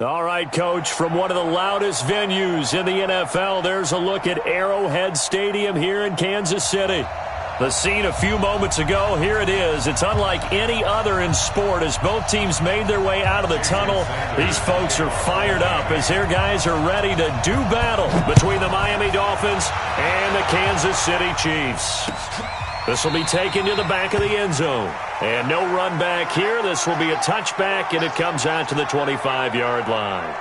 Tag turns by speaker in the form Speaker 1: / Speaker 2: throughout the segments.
Speaker 1: All right, Coach, from one of the loudest venues in the NFL, there's a look at Arrowhead Stadium here in Kansas City. The scene a few moments ago, here it is. It's unlike any other in sport as both teams made their way out of the tunnel. These folks are fired up as their guys are ready to do battle between the Miami Dolphins and the Kansas City Chiefs. This will be taken to the back of the end zone. And no run back here. This will be a touchback, and it comes out to the 25-yard line.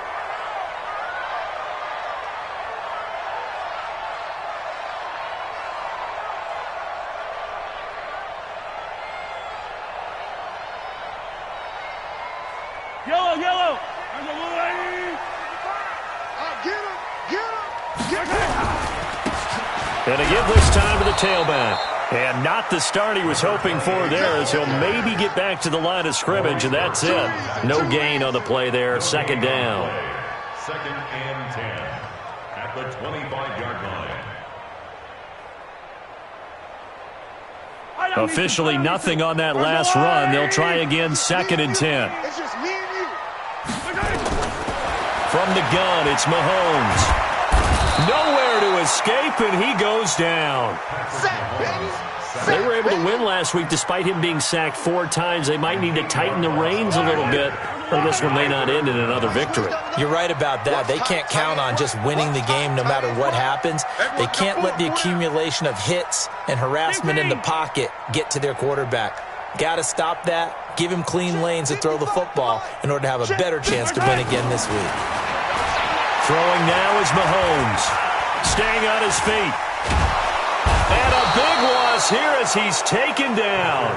Speaker 2: Yellow, yellow. Get him.
Speaker 1: And a give this time to the tailback. And not the start he was hoping for there, as he'll maybe get back to the line of scrimmage, and that's it. No gain on the play there. Second down.
Speaker 3: Second and 10 at the 25-yard line.
Speaker 1: Officially nothing on that last run. They'll try again, second and 10.
Speaker 2: It's just me and you.
Speaker 1: From the gun, it's Mahomes. Nowhere to escape, and he goes down. They were able to win last week despite him being sacked 4 times. They might need to tighten the reins a little bit, or this one may not end in another victory.
Speaker 4: You're right about that. They can't count on just winning the game no matter what happens. They can't let the accumulation of hits and harassment in the pocket get to their quarterback. Got to stop that, give him clean lanes to throw the football in order to have a better chance to win again this week.
Speaker 1: Throwing now is Mahomes. Staying on his feet. And a big loss here as he's taken down.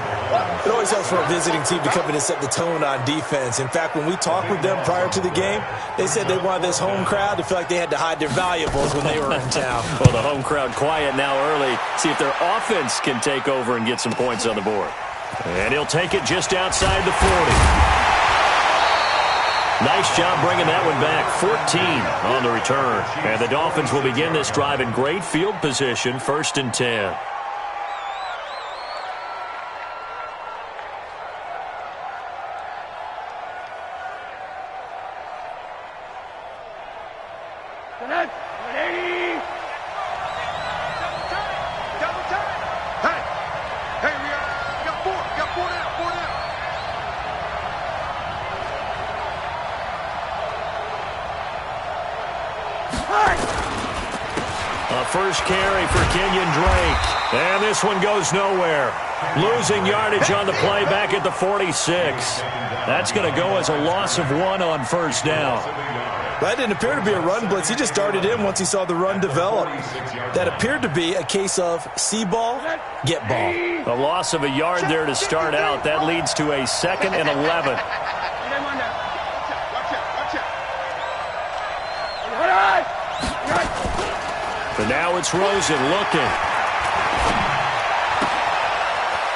Speaker 5: It always helps for a visiting team to come in and set the tone on defense. In fact, when we talked with them prior to the game, they said they wanted this home crowd to feel like they had to hide their valuables when they were in town.
Speaker 1: Well, the home crowd quiet now early. See if their offense can take over and get some points on the board. And he'll take it just outside the 40. Nice job bringing that one back. 14 on the return. And the Dolphins will begin this drive in great field position, first and 10. First carry for Kenyon Drake. And this one goes nowhere. Losing yardage on the play back at the 46. That's going to go as a loss of 1 on first down.
Speaker 5: That didn't appear to be a run blitz. He just darted in once he saw the run develop. That appeared to be a case of see ball, get ball.
Speaker 1: A loss of a yard there to start out. That leads to a 2nd and 11. But now it's Rosen looking.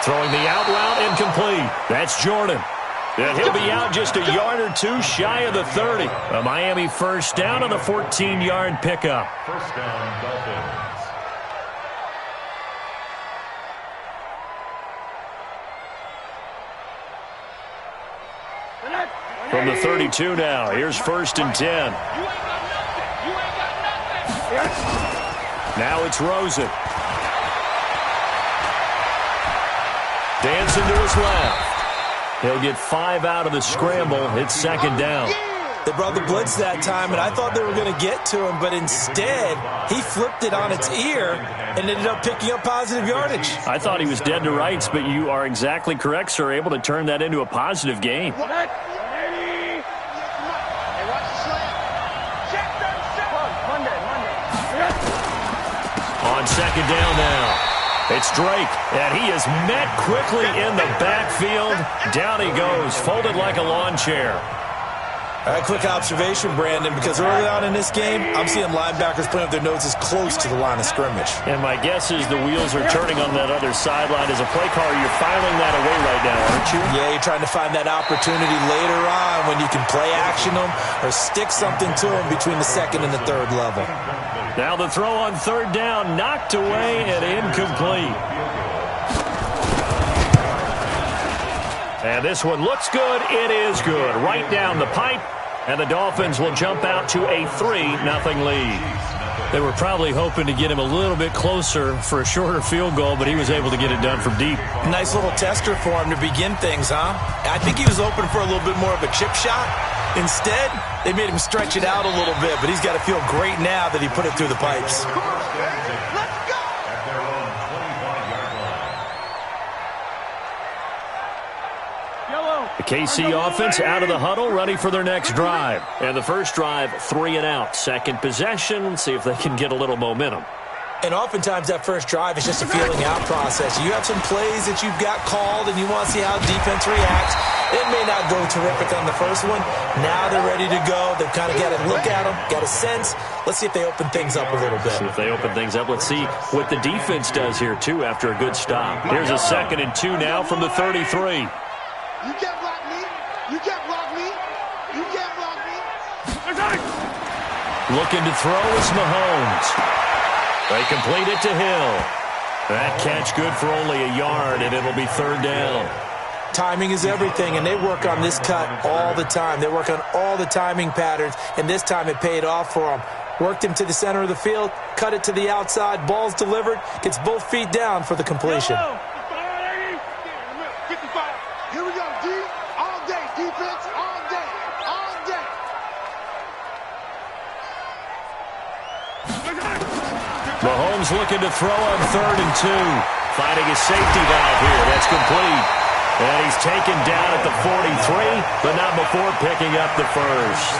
Speaker 1: Throwing the out route incomplete. That's Jordan. And he'll be out just a yard or 2 shy of the 30. A Miami first down on the 14-yard pickup.
Speaker 3: First down, Dolphins.
Speaker 1: From the 32 now, here's first and 10. Now it's Rosen. Dancing to his left. He'll get 5 out of the scramble. It's second down.
Speaker 5: They brought the blitz that time, and I thought they were going to get to him, but instead, he flipped it on its ear and ended up picking up positive yardage.
Speaker 1: I thought he was dead to rights, but you are exactly correct, sir. Able to turn that into a positive gain. On second down now, it's Drake, and he is met quickly in the backfield. Down he goes, folded like a lawn chair.
Speaker 5: A quick observation, Brandon, because early on in this game, I'm seeing linebackers playing with their noses close to the line of scrimmage.
Speaker 1: And my guess is the wheels are turning on that other sideline. As a play caller, you're filing that away right now, aren't you?
Speaker 5: Yeah, you're trying to find that opportunity later on when you can play action them or stick something to them between the 2nd and the 3rd level.
Speaker 1: Now the throw on 3rd down, knocked away and incomplete. And this one looks good. It is good. Right down the pipe. And the Dolphins will jump out to a 3-0 lead. They were probably hoping to get him a little bit closer for a shorter field goal, but he was able to get it done from deep.
Speaker 5: Nice little tester for him to begin things, huh? I think he was open for a little bit more of a chip shot. Instead, they made him stretch it out a little bit, but he's got to feel great now that he put it through the pipes.
Speaker 1: The KC offense out of the huddle, ready for their next drive. And the first drive, 3 and out. Second possession, see if they can get a little momentum.
Speaker 5: And oftentimes that first drive is just a feeling out process. You have some plays that you've got called and you want to see how defense reacts. It may not go terrific on the first one. Now they're ready to go. They've kind of got to look at them, got a sense. Let's see if they open things up a little bit.
Speaker 1: See if they open things up. Let's see what the defense does here, too, after a good stop. Here's a 2nd and 2 now from the 33.
Speaker 2: You can't block me. You can't block me. You can't block me.
Speaker 1: Looking to throw is Mahomes. They complete it to Hill. That catch good for only a yard, and it'll be 3rd down.
Speaker 5: Timing is everything, and they work on this cut all the time. They work on all the timing patterns, and this time it paid off for them. Worked him to the center of the field, cut it to the outside, ball's delivered, gets both feet down for the completion.
Speaker 2: Here we go, D. All day, defense, all day, all day.
Speaker 1: Mahomes looking to throw on 3rd and 2. Finding a safety valve here. That's complete. And he's taken down at the 43, but not before picking up the first.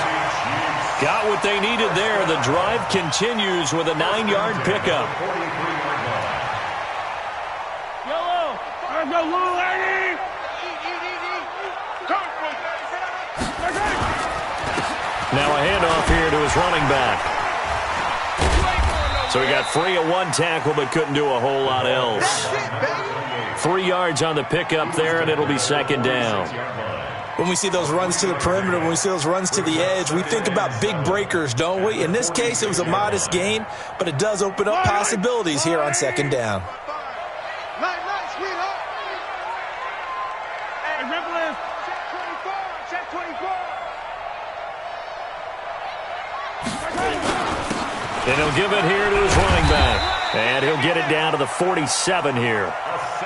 Speaker 1: Got what they needed there. The drive continues with a 9-yard pickup.
Speaker 2: Yellow, let's go, little lady.
Speaker 1: Now a handoff here to his running back. So he got free of one tackle, but couldn't do a whole lot else. 3 yards on the pickup there, and it'll be 2nd down.
Speaker 5: When we see those runs to the perimeter, when we see those runs to the edge, we think about big breakers, don't we? In this case, it was a modest gain, but it does open up possibilities here on 2nd down.
Speaker 2: Night, sweetheart. Hey, Rippling. Check 24.
Speaker 1: And he'll give it here to his running back. And he'll get it down to the 47 here.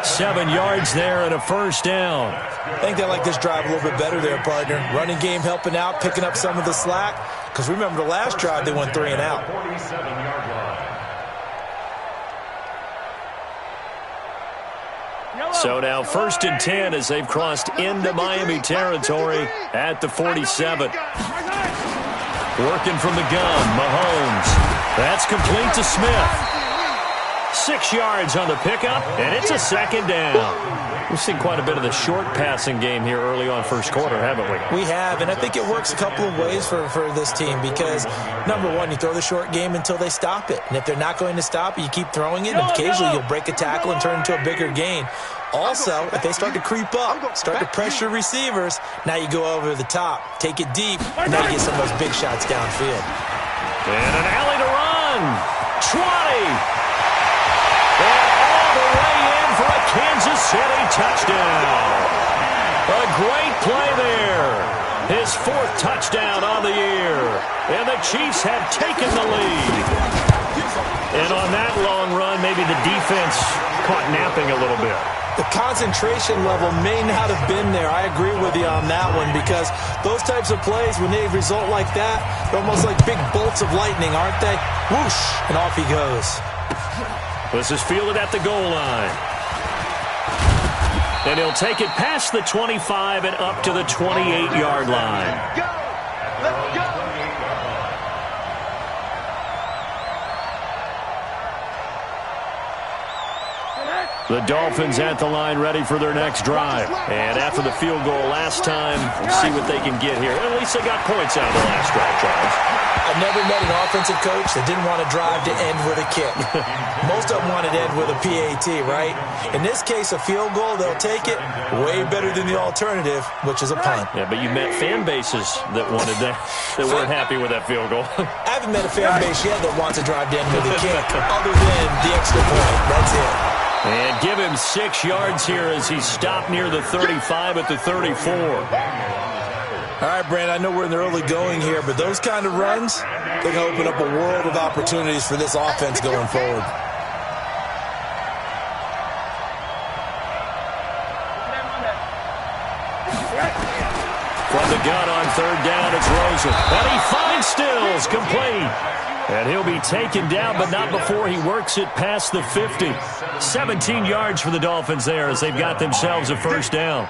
Speaker 1: 7 yards there and a 1st down.
Speaker 5: I think they like this drive a little bit better there, partner. Running game helping out, picking up some of the slack. Because remember the last drive, they went 3 and out.
Speaker 1: So now 1st and 10 as they've crossed into Miami territory at the 47. Working from the gun, Mahomes. That's complete to Smith. 6 yards on the pickup, and it's a 2nd down. We've seen quite a bit of the short passing game here early on first quarter, haven't we?
Speaker 5: We have, and I think it works a couple of ways for this team because, number one, you throw the short game until they stop it. And if they're not going to stop it, you keep throwing it, and occasionally you'll break a tackle and turn it into a bigger gain. Also, if they start to creep up, start to pressure receivers, now you go over the top, take it deep, and now you get some of those big shots downfield.
Speaker 1: And an alley to run. 20. And all the way in for a Kansas City touchdown. A great play there. His 4th touchdown on the year. And the Chiefs have taken the lead. And on that long run, maybe the defense caught napping a little bit.
Speaker 5: The concentration level may not have been there. I agree with you on that one because those types of plays, when they result like that, they're almost like big bolts of lightning, aren't they? Whoosh, and off he goes.
Speaker 1: This is fielded at the goal line. And he'll take it past the 25 and up to the 28-yard line.
Speaker 2: Let's go.
Speaker 1: The Dolphins at the line ready for their next drive. And after the field goal last time, see what they can get here. At least they got points out of the last drive, Charles.
Speaker 5: I've never met an offensive coach that didn't want a drive to end with a kick. Most of them wanted to end with a PAT, right? In this case, a field goal, they'll take it. Way better than the alternative, which is a punt.
Speaker 1: Yeah, but you met fan bases that wanted that weren't happy with that field goal.
Speaker 5: I haven't met a fan base yet that wants a drive to end with a kick, other than the extra point. That's it.
Speaker 1: And give him 6 yards here as he stopped near the 35 at the 34.
Speaker 5: All right, Brandon, I know we're in the early going here, but those kind of runs, they can open up a world of opportunities for this offense going forward.
Speaker 1: From the gun on third down, it's Rosen. And he finds Stills, complete. And he'll be taken down, but not before he works it past the 50. 17 yards for the Dolphins there as they've got themselves a first down.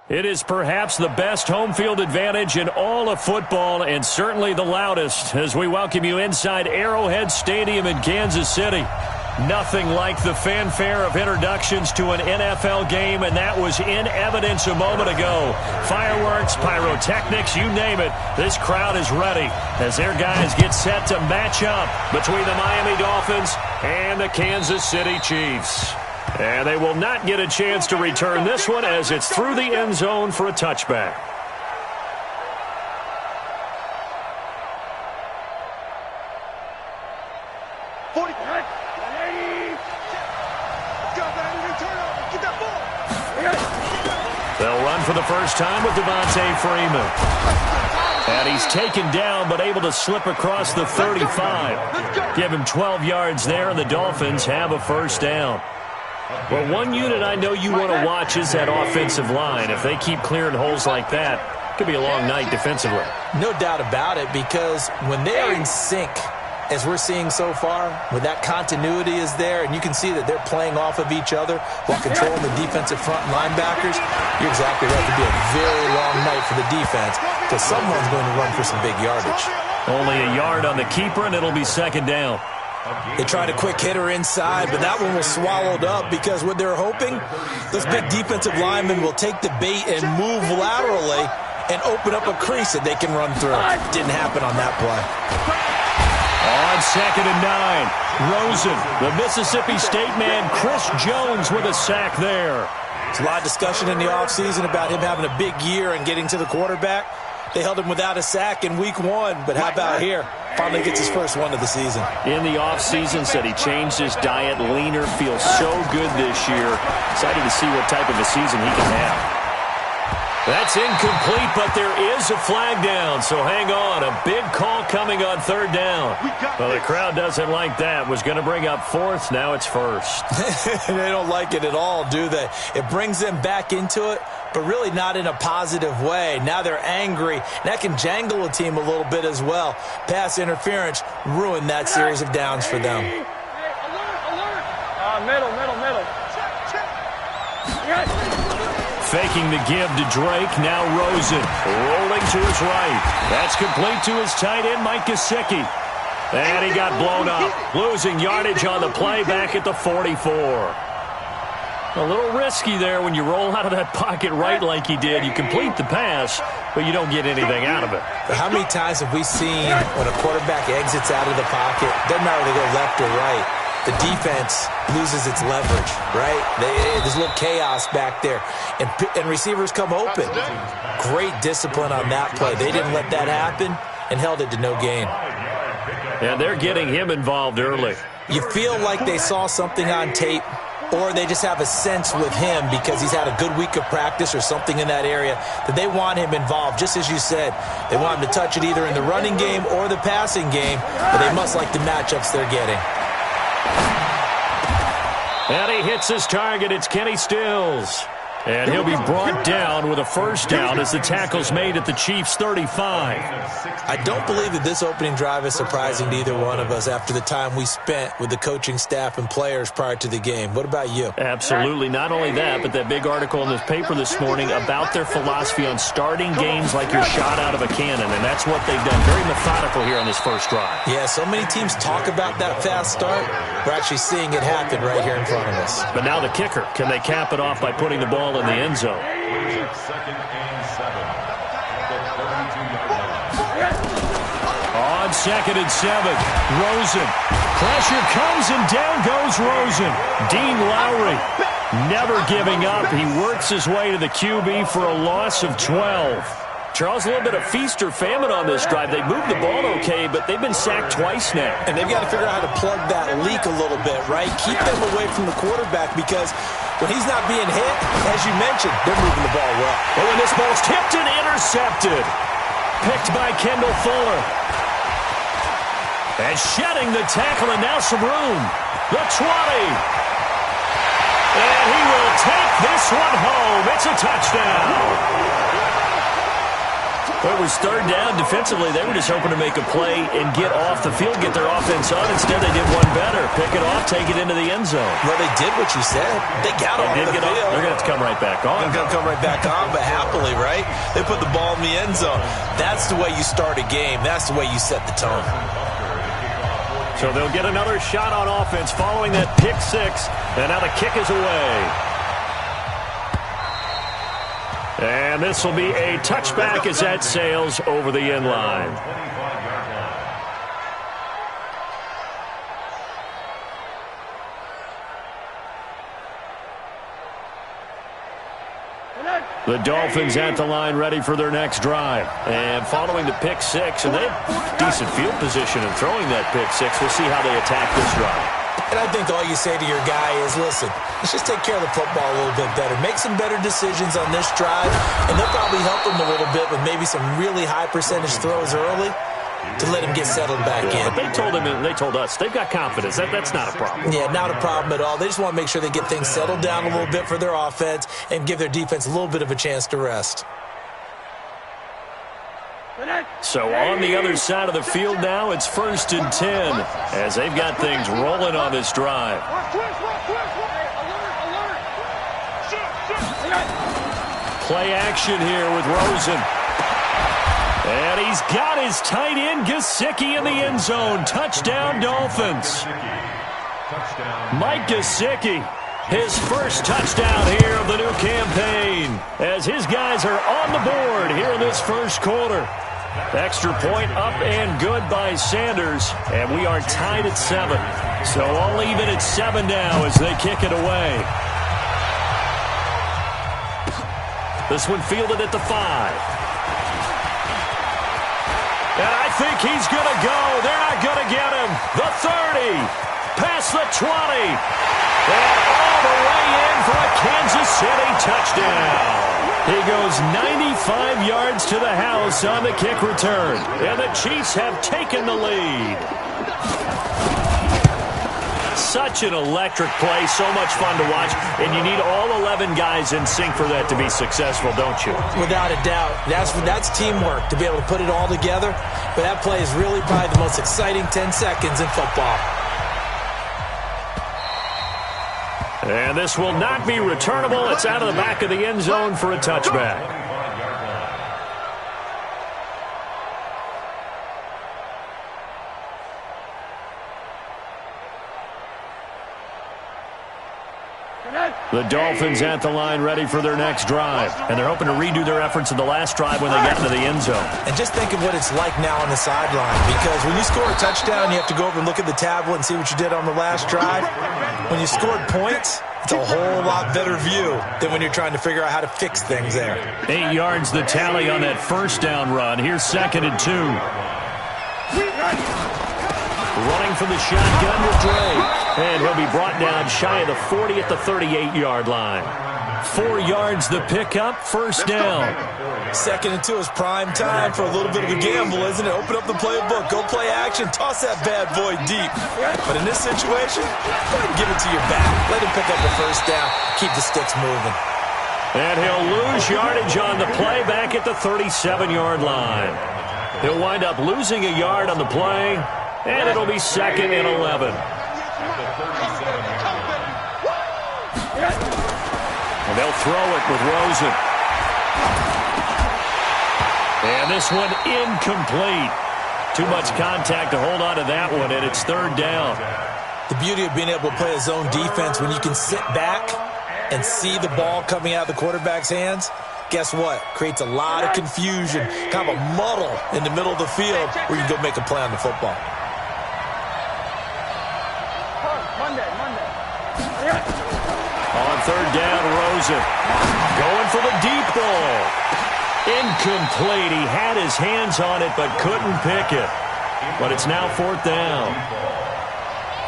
Speaker 1: It is perhaps the best home field advantage in all of football and certainly the loudest as we welcome you inside Arrowhead Stadium in Kansas City. Nothing like the fanfare of introductions to an NFL game, and that was in evidence a moment ago. Fireworks, pyrotechnics, you name it. This crowd is ready as their guys get set to match up between the Miami Dolphins and the Kansas City Chiefs. And they will not get a chance to return this one as it's through the end zone for a touchback. They'll run for the first time with Devontae Freeman. And he's taken down but able to slip across the 35. Give him 12 yards there, and the Dolphins have a first down. Well, one unit I know you want to watch is that offensive line. If they keep clearing holes like that, it could be a long night defensively.
Speaker 5: No doubt about it, because when they are in sync, as we're seeing so far, when that continuity is there, and you can see that they're playing off of each other while controlling the defensive front linebackers, you're exactly right. It could be a very long night for the defense because someone's going to run for some big yardage.
Speaker 1: Only a yard on the keeper, and it'll be second down.
Speaker 5: They tried a quick hitter inside, but that one was swallowed up because what they're hoping, those big defensive linemen will take the bait and move laterally and open up a crease that they can run through. Didn't happen on that play.
Speaker 1: On second and 9, Rosen, the Mississippi State man, Chris Jones with a sack there.
Speaker 5: There's a lot of discussion in the offseason about him having a big year and getting to the quarterback. They held him without a sack in week 1, but how about here? Finally gets his first one of the season.
Speaker 1: In the offseason, said he changed his diet, leaner, feels so good this year. Excited to see what type of a season he can have. That's incomplete, but there is a flag down, so hang on. A big call coming on third down. Well, the crowd doesn't like that. Was going to bring up fourth, now it's first.
Speaker 5: They don't like it at all, do they? It brings them back into it, but really not in a positive way. Now they're angry. That can jangle a team a little bit as well. Pass interference ruined that series of downs for them.
Speaker 6: Middle.
Speaker 1: Faking the give to Drake, now Rosen. Rolling to his right. That's complete to his tight end, Mike Gesicki. And he got blown up. Losing yardage on the play back at the 44. A little risky there when you roll out of that pocket right like he did. You complete the pass, but you don't get anything out of it.
Speaker 5: But how many times have we seen when a quarterback exits out of the pocket, doesn't matter whether they go left or right, the defense loses its leverage, right? There's a little chaos back there, and receivers come open. Great discipline on that play. They didn't let that happen and held it to no gain.
Speaker 1: And they're getting him involved early.
Speaker 5: You feel like they saw something on tape, or they just have a sense with him because he's had a good week of practice or something in that area that they want him involved. Just as you said, they want him to touch it either in the running game or the passing game, but they must like the matchups they're getting.
Speaker 1: And he hits his target. It's Kenny Stills. And he'll be brought down with a first down as the tackle's made at the Chiefs' 35.
Speaker 5: I don't believe that this opening drive is surprising to either one of us after the time we spent with the coaching staff and players prior to the game. What about you?
Speaker 1: Absolutely. Not only that, but that big article in this paper this morning about their philosophy on starting games like you're shot out of a cannon, and that's what they've done. Very methodical here on this first drive.
Speaker 5: Yeah, so many teams talk about that fast start. We're actually seeing it happen right here in front of us.
Speaker 1: But now the kicker. Can they cap it off by putting the ball in the end zone?
Speaker 3: Second and 7.
Speaker 1: On second and 7, Rosen. Pressure comes and down goes Rosen. Dean Lowry never giving up. He works his way to the QB for a loss of 12. Charles, a little bit of feast or famine on this drive. They moved the ball okay, but they've been sacked twice now.
Speaker 5: And they've got to figure out how to plug that leak a little bit, right? Keep them away from the quarterback because when he's not being hit, as you mentioned, they're moving the ball well.
Speaker 1: Oh, and this ball's tipped and intercepted. Picked by Kendall Fuller. And shedding the tackle, and now some room. The 20. And he will take this one home. It's a touchdown. Well, it was third down. Defensively, they were just hoping to make a play and get off the field, get their offense on. Instead, they did one better. Pick it off, take it into the end zone.
Speaker 5: Well, they did what you said. They got off the field.
Speaker 1: They're going to have to come right back on.
Speaker 5: They're going to come right back on, but happily, right? They put the ball in the end zone. That's the way you start a game. That's the way you set the tone.
Speaker 1: So they'll get another shot on offense following that pick six. And now the kick is away. And this will be a touchback as that sails over the end line. The Dolphins at the line ready for their next drive. And following the pick six, and they have decent field position in throwing that pick six. We'll see how they attack this drive.
Speaker 5: And I think all you say to your guy is, listen, let's just take care of the football a little bit better. Make some better decisions on this drive, and they'll probably help him a little bit with maybe some really high percentage throws early to let him get settled back in.
Speaker 1: But they told him, and they told us, they've got confidence. That's not a problem.
Speaker 5: Yeah, not a problem at all. They just want to make sure they get things settled down a little bit for their offense and give their defense a little bit of a chance to rest.
Speaker 1: So on the other side of the field now, it's 1st and 10 as they've got things rolling on this drive. Play action here with Rosen. And he's got his tight end, Gesicki, in the end zone. Touchdown, Dolphins. Mike Gesicki, his first touchdown here of the new campaign, as his guys are on the board here in this first quarter. Extra point up and good by Sanders, and we are tied at 7. So all even at 7 now as they kick it away. This one fielded at the 5. And I think he's going to go. They're not going to get him. The 30, past the 20, and all the way in for a Kansas City touchdown. He goes 95 yards to the house on the kick return. And the Chiefs have taken the lead. Such an electric play, so much fun to watch. And you need all 11 guys in sync for that to be successful, don't you?
Speaker 5: Without a doubt. That's teamwork, to be able to put it all together. But that play is really probably the most exciting 10 seconds in football.
Speaker 1: And this will not be returnable. It's out of the back of the end zone for a touchback. The Dolphins at the line ready for their next drive. And they're hoping to redo their efforts in the last drive when they got into the end zone.
Speaker 5: And just think of what it's like now on the sideline. Because when you score a touchdown, you have to go over and look at the tablet and see what you did on the last drive. When you scored points, it's a whole lot better view than when you're trying to figure out how to fix things there.
Speaker 1: 8 yards the tally on that first down run. Here's 2nd and 2. Running from the shotgun with Dre. And he'll be brought down shy of the 40 at the 38-yard line. 4 yards the pickup, first down.
Speaker 5: 2nd and 2 is prime time for a little bit of a gamble, isn't it? Open up the playbook, go play action, toss that bad boy deep. But in this situation, go ahead and give it to your back. Let him pick up the first down, keep the sticks moving.
Speaker 1: And he'll lose yardage on the play back at the 37-yard line. He'll wind up losing a yard on the play, and it'll be 2nd and 11. And they'll throw it with Rosen. And this one incomplete. Too much contact to hold on to that one, and it's 3rd down.
Speaker 5: The beauty of being able to play a zone defense when you can sit back and see the ball coming out of the quarterback's hands, guess what? Creates a lot of confusion, kind of a muddle in the middle of the field where you can go make a play on the football.
Speaker 1: On 3rd down, Rosen going for the deep ball. Incomplete. He had his hands on it but couldn't pick it. But it's now 4th down.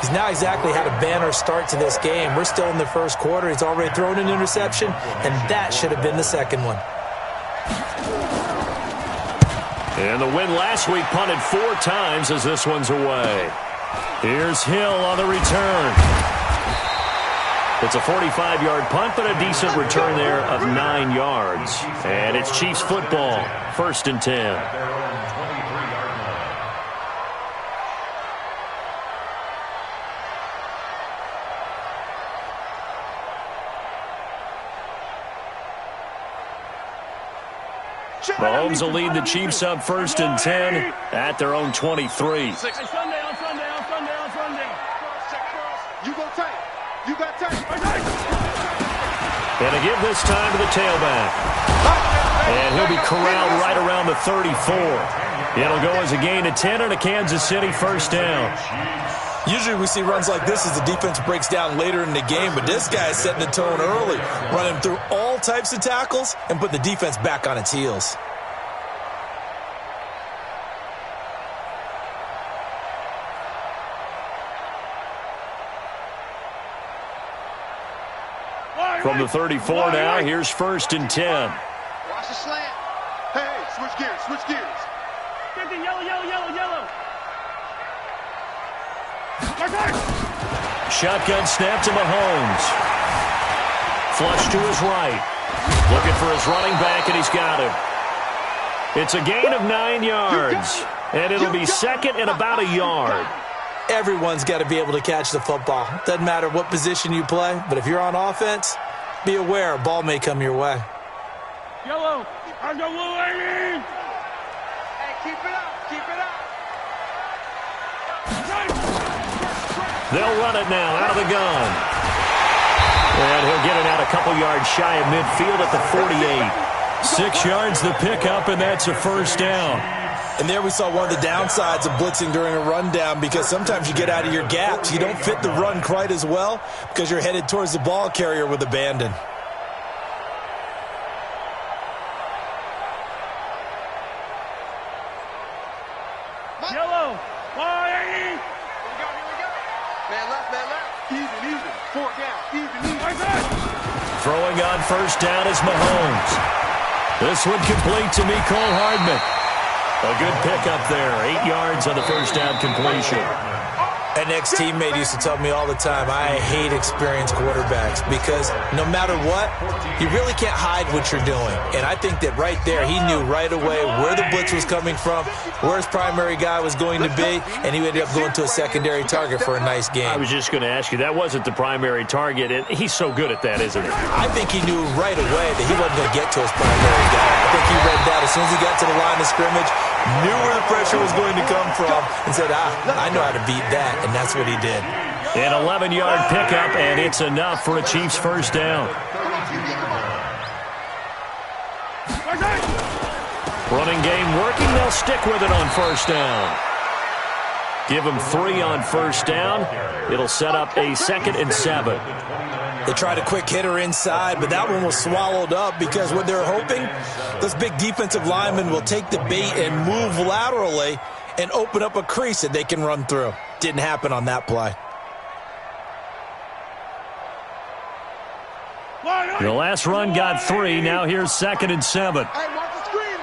Speaker 5: He's now exactly had a banner start to this game. We're still in the first quarter. He's already thrown an interception, and that should have been the second one.
Speaker 1: And the win last week punted 4 times as this one's away. Here's Hill on the return. It's a 45-yard punt, but a decent return there of 9 yards. And it's Chiefs football, 1st and 10. Mahomes will lead the Chiefs up 1st and 10 at their own 23.
Speaker 2: On Sunday. You go tight. You got tight.
Speaker 1: And to give this time to the tailback. And he'll be corralled right around the 34. It'll go as a gain of 10 and a Kansas City 1st down.
Speaker 5: Usually we see runs like this as the defense breaks down later in the game, but this guy is setting the tone early, running through all types of tackles and put the defense back on its heels.
Speaker 1: From the 34 now, here's 1st and 10.
Speaker 2: Watch the slant. Hey, switch gears. Yellow.
Speaker 1: Shotgun snap to Mahomes. Flush to his right. Looking for his running back, and he's got him. It's a gain of 9 yards, and it'll be 2nd and about a yard.
Speaker 5: Everyone's got to be able to catch the football. Doesn't matter what position you play, but if you're on offense, be aware a ball may come your way.
Speaker 2: Yellow. I'm the blue lady. Hey, keep it up.
Speaker 1: They'll run it now out of the gun. And he'll get it out a couple yards shy of midfield at the 48. 6 yards the pickup, and that's a 1st down.
Speaker 5: And there we saw one of the downsides of blitzing during a rundown, because sometimes you get out of your gaps. You don't fit the run quite as well because you're headed towards the ball carrier with abandon.
Speaker 2: Yellow. Here we go. Man left. Even. 4 down. Even.
Speaker 1: Throwing on 1st down is Mahomes. This one complete to Mecole Hardman. A good pickup there. 8 yards on the 1st down completion.
Speaker 5: An ex-teammate used to tell me all the time, I hate experienced quarterbacks because no matter what, you really can't hide what you're doing. And I think that right there, he knew right away where the blitz was coming from, where his primary guy was going to be, and he ended up going to a secondary target for a nice game.
Speaker 1: I was just going to ask you, that wasn't the primary target, and he's so good at that, isn't he?
Speaker 5: I think he knew right away that he wasn't going to get to his primary guy. I think he read that as soon as he got to the line of scrimmage, knew where the pressure was going to come from, and said, I know how to beat that. And that's what he did.
Speaker 1: An 11-yard pickup, and it's enough for a Chiefs 1st down. Running game working. They'll stick with it on 1st down. Give them 3 on 1st down. It'll set up a 2nd and 7.
Speaker 5: They tried a quick hitter inside, but that one was swallowed up because what they're hoping, those big defensive linemen will take the bait and move laterally and open up a crease that they can run through. Didn't happen on that play.
Speaker 1: The last run got 3. Now here's 2nd and 7.
Speaker 2: Hey, watch the screen.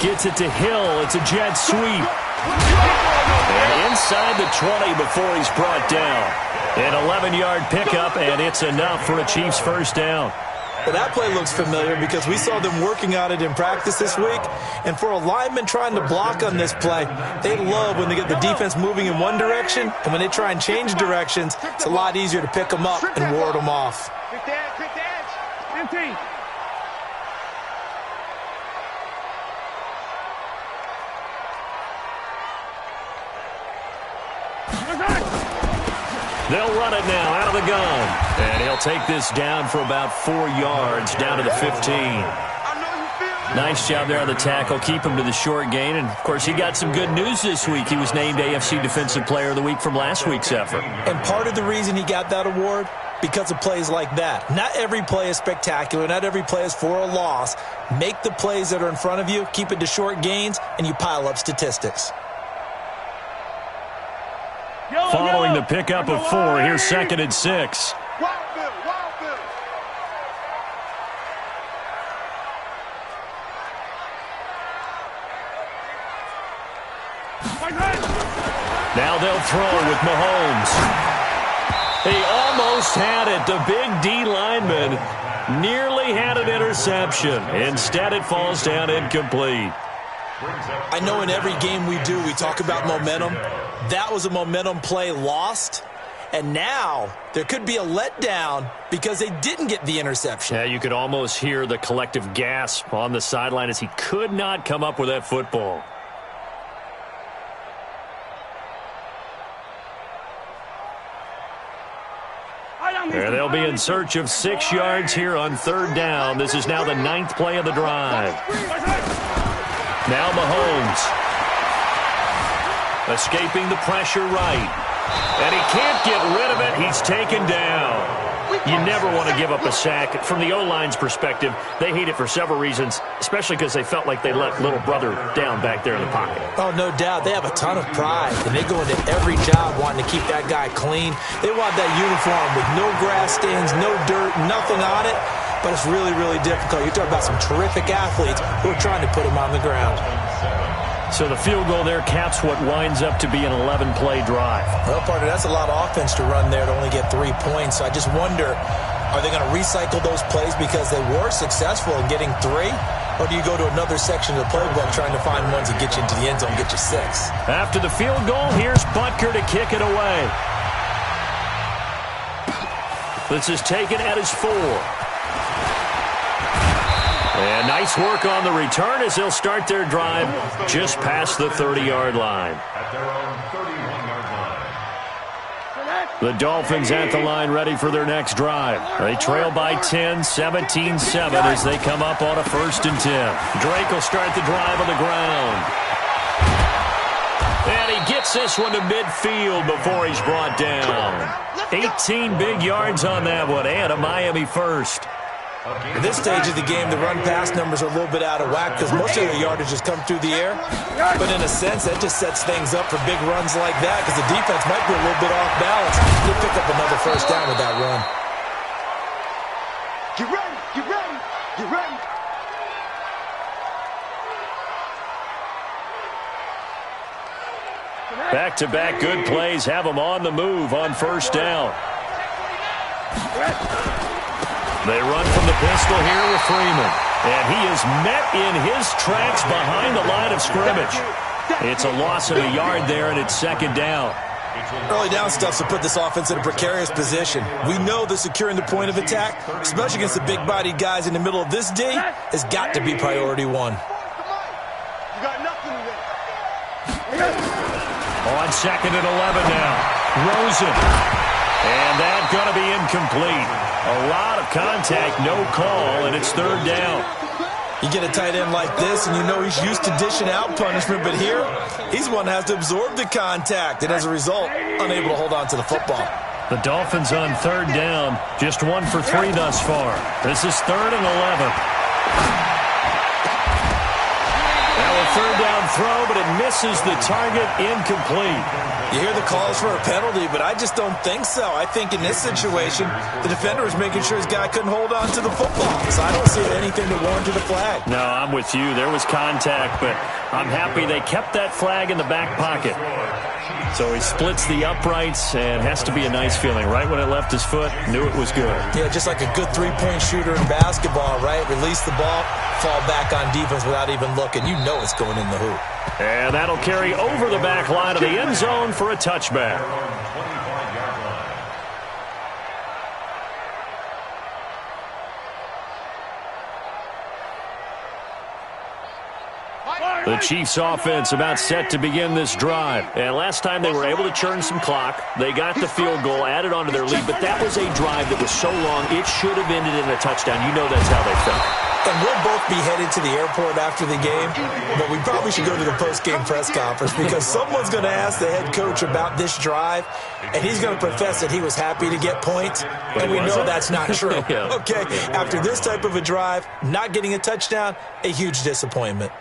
Speaker 1: Gets it to Hill. It's a jet sweep. And inside the 20 before he's brought down. An 11-yard pickup, and it's enough for a Chiefs 1st down.
Speaker 5: Well, that play looks familiar because we saw them working on it in practice this week. And for a lineman trying to block on this play, they love when they get the defense moving in one direction. And when they try and change directions, it's a lot easier to pick them up and ward them off.
Speaker 2: Pick the edge. 15.
Speaker 1: They'll run it now out of the gun. And he'll take this down for about 4 yards, down to the 15. Nice job there on the tackle. Keep him to the short gain. And, of course, he got some good news this week. He was named AFC Defensive Player of the Week from last week's effort.
Speaker 5: And part of the reason he got that award, because of plays like that. Not every play is spectacular. Not every play is for a loss. Make the plays that are in front of you, keep it to short gains, and you pile up statistics.
Speaker 1: Following the pickup of 4, here's 2nd and 6. Now they'll throw with Mahomes. He almost had it. The big D lineman nearly had an interception. Instead, it falls down incomplete.
Speaker 5: I know in every game we do, we talk about momentum. That was a momentum play lost. And now there could be a letdown because they didn't get the interception.
Speaker 1: Yeah, you could almost hear the collective gasp on the sideline as he could not come up with that football. There they'll be in search of 6 yards here on 3rd down. This is now the 9th play of the drive. Now Mahomes. Escaping the pressure right. And he can't get rid of it. He's taken down. You never want to give up a sack. From the O-line's perspective, they hate it for several reasons, especially because they felt like they let little brother down back there in the pocket.
Speaker 5: Oh, no doubt. They have a ton of pride, and they go into every job wanting to keep that guy clean. They want that uniform with no grass stains, no dirt, nothing on it, but it's really, really difficult. You're talking about some terrific athletes who are trying to put him on the ground.
Speaker 1: So the field goal there caps what winds up to be an 11-play drive.
Speaker 5: Well, partner, that's a lot of offense to run there to only get 3 points. So I just wonder, are they going to recycle those plays because they were successful in getting 3? Or do you go to another section of the playbook trying to find ones that get you into the end zone and get you 6?
Speaker 1: After the field goal, here's Butker to kick it away. This is taken at his 4. And nice work on the return as they'll start their drive just past the 30-yard line.
Speaker 3: At their own 31-yard line.
Speaker 1: The Dolphins at the line ready for their next drive. They trail by 10, 17-7 as they come up on a 1st and 10. Drake will start the drive on the ground. And he gets this one to midfield before he's brought down. 18 big yards on that one and a Miami first.
Speaker 5: At this stage of the game, the run-pass numbers are a little bit out of whack because most of the yardage has come through the air. But in a sense, that just sets things up for big runs like that because the defense might be a little bit off balance. They'll pick up another 1st down with that run.
Speaker 2: Get ready, get ready, get ready.
Speaker 1: Back-to-back good plays have them on the move on 1st down. They run from the pistol here with Freeman. And he is met in his tracks behind the line of scrimmage. It's a loss of a yard there, and it's 2nd down.
Speaker 5: Early down stuff's to put this offense in a precarious position. We know that securing the point of attack, especially against the big-bodied guys in the middle of this D, has got to be priority 1.
Speaker 2: You got nothing today.
Speaker 1: On 2nd and 11 now. Rosen. And that's going to be incomplete. A lot of contact, no call, and it's 3rd down.
Speaker 5: You get a tight end like this, and you know he's used to dishing out punishment, but here, he's the one that has to absorb the contact, and as a result, unable to hold on to the football.
Speaker 1: The Dolphins on 3rd down, just 1 for 3 thus far. This is 3rd and 11. Now a 3rd down throw, but it misses the target, incomplete.
Speaker 5: You hear the calls for a penalty, but I just don't think so. I think in this situation, the defender was making sure his guy couldn't hold on to the football. So I don't see anything that warranted a flag.
Speaker 1: No, I'm with you. There was contact, but I'm happy they kept that flag in the back pocket. So he splits the uprights, and has to be a nice feeling. Right when it left his foot, knew it was good.
Speaker 5: Yeah, just like a good 3-point shooter in basketball, right? Release the ball, fall back on defense without even looking. You know it's going in the hoop.
Speaker 1: And that'll carry over the back line of the end zone for a touchback. The Chiefs offense about set to begin this drive. And last time they were able to churn some clock. They got the field goal, added onto their lead. But that was a drive that was so long, it should have ended in a touchdown. You know that's how they felt.
Speaker 5: And we'll both be headed to the airport after the game, but we probably should go to the post-game press conference because someone's going to ask the head coach about this drive, and he's going to profess that he was happy to get points, and we know that's not true.
Speaker 1: Yeah.
Speaker 5: Okay, after this type of a drive, not getting a touchdown, a huge disappointment.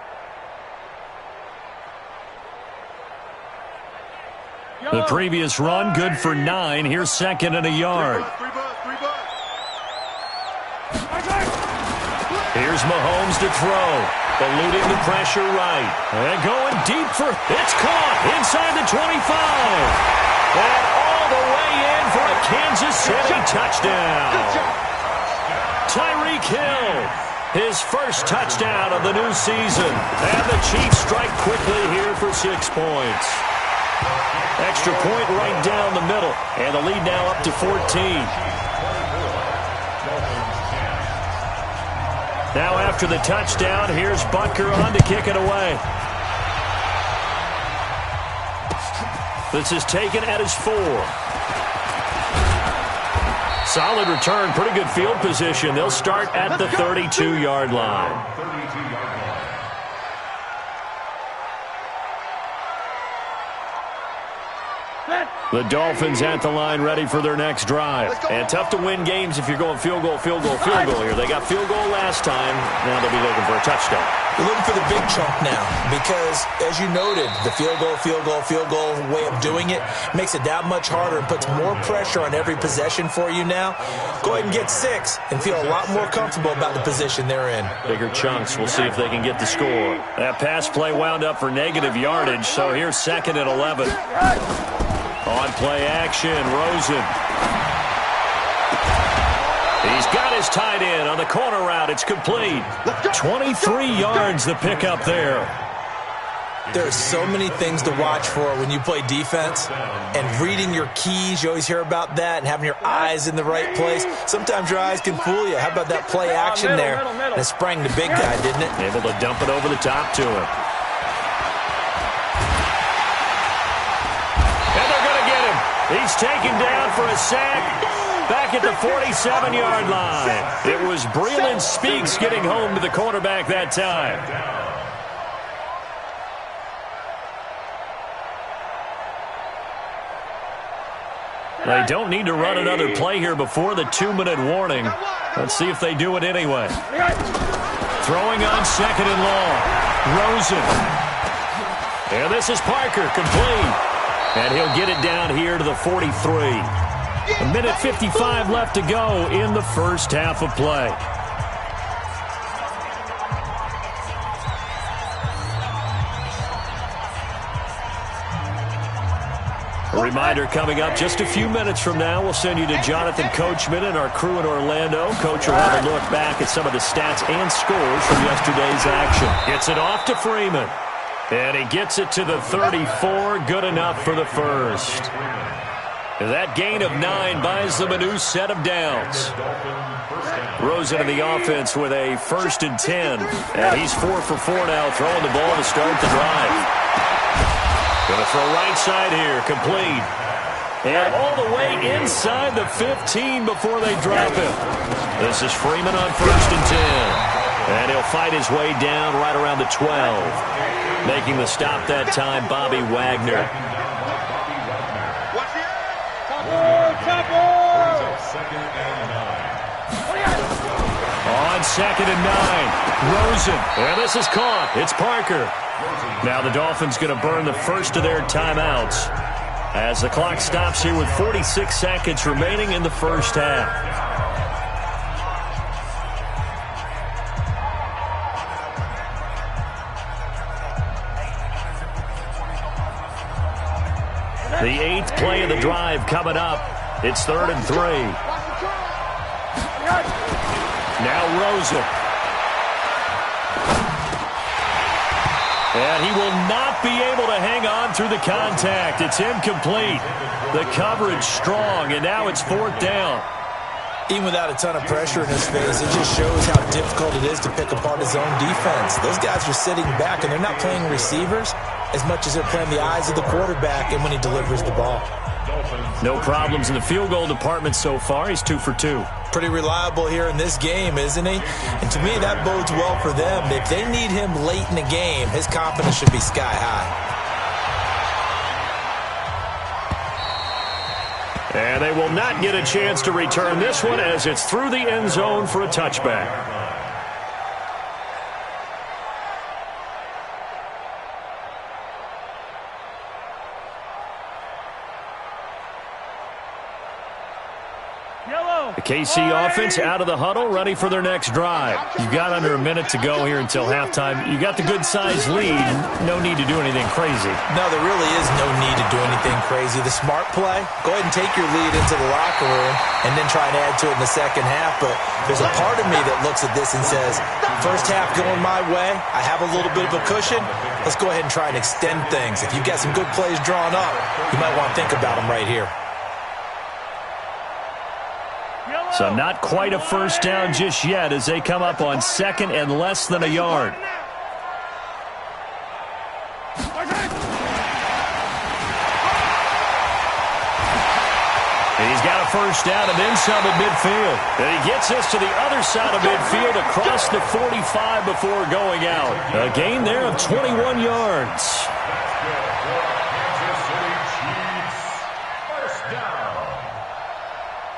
Speaker 1: The previous run, good for 9. Here's 2nd and a yard. Here's Mahomes to throw. eluding the pressure right. And going deep for, it's caught inside the 25. And all the way in for a Kansas City touchdown. Tyreek Hill, his first touchdown of the new season. And the Chiefs strike quickly here for 6 points. Extra point right down the middle. And the lead now up to 14. Now after the touchdown, here's Butker on to kick it away. This is taken at his 4. Solid return, pretty good field position. They'll start at the 32-yard line. The Dolphins at the line ready for their next drive. And tough to win games if you're going field goal here. They got field goal last time. Now they'll be looking for a touchdown.
Speaker 5: You're looking for the big chunk now because, as you noted, the field goal way of doing it makes it that much harder and puts more pressure on every possession for you now. Go ahead and get 6 and feel a lot more comfortable about the position they're in.
Speaker 1: Bigger chunks. We'll see if they can get the score. That pass play wound up for negative yardage, so here's 2nd and 11. On play action, Rosen. He's got his tight end on the corner route. It's complete. 23 yards the pickup there.
Speaker 5: There are so many things to watch for when you play defense. And reading your keys, you always hear about that, and having your eyes in the right place. Sometimes your eyes can fool you. How about that play action there? And it sprang the big guy, didn't it?
Speaker 1: Able to dump it over the top to him. He's taken down for a sack back at the 47-yard line. It was Breeland Speaks getting home to the quarterback that time. They don't need to run another play here before the 2-minute warning. Let's see if they do it anyway. Throwing on 2nd and long. Rosen. And this is Parker, complete. And he'll get it down here to the 43. 1:55 left to go in the first half of play. A reminder coming up just a few minutes from now, we'll send you to Jonathan Coachman and our crew in Orlando. Coach will have a look back at some of the stats and scores from yesterday's action. Gets it off to Freeman. And he gets it to the 34, good enough for the first. That gain of 9 buys them a new set of downs. Rosen in the offense with a 1st and 10. And he's 4 for 4 now, throwing the ball to start the drive. Going to throw right side here, complete. And all the way inside the 15 before they drop him. This is Freeman on 1st and 10. And he'll fight his way down right around the 12. Making the stop that time, Bobby Wagner. On 2nd and 9, Rosen. And this is caught. It's Parker. Now the Dolphins going to burn the first of their timeouts as the clock stops here with 46 seconds remaining in the first half. The 8th play of the drive coming up. It's 3rd and 3. Now Rosen. And he will not be able to hang on through the contact. It's incomplete. The coverage strong, and now it's 4th down.
Speaker 5: Even without a ton of pressure in his face, it just shows how difficult it is to pick apart his own defense. Those guys are sitting back, and they're not playing receivers as much as they're playing the eyes of the quarterback and when he delivers the ball.
Speaker 1: No problems in the field goal department so far. He's 2 for 2.
Speaker 5: Pretty reliable here in this game, isn't he? And to me, that bodes well for them. If they need him late in the game, his confidence should be sky high.
Speaker 1: And they will not get a chance to return this one as it's through the end zone for a touchback. The KC offense out of the huddle, ready for their next drive. You've got under a minute to go here until halftime. You got the good-sized lead. No need to do anything crazy.
Speaker 5: No, there really is no need to do anything crazy. The smart play, go ahead and take your lead into the locker room and then try and add to it in the second half. But there's a part of me that looks at this and says, first half going my way, I have a little bit of a cushion. Let's go ahead and try and extend things. If you've got some good plays drawn up, you might want to think about them right here.
Speaker 1: So not quite a first down just yet as they come up on second and less than a yard. He's got a first down and then some at midfield. And he gets us to the other side of midfield across the 45 before going out. A gain there of 21 yards.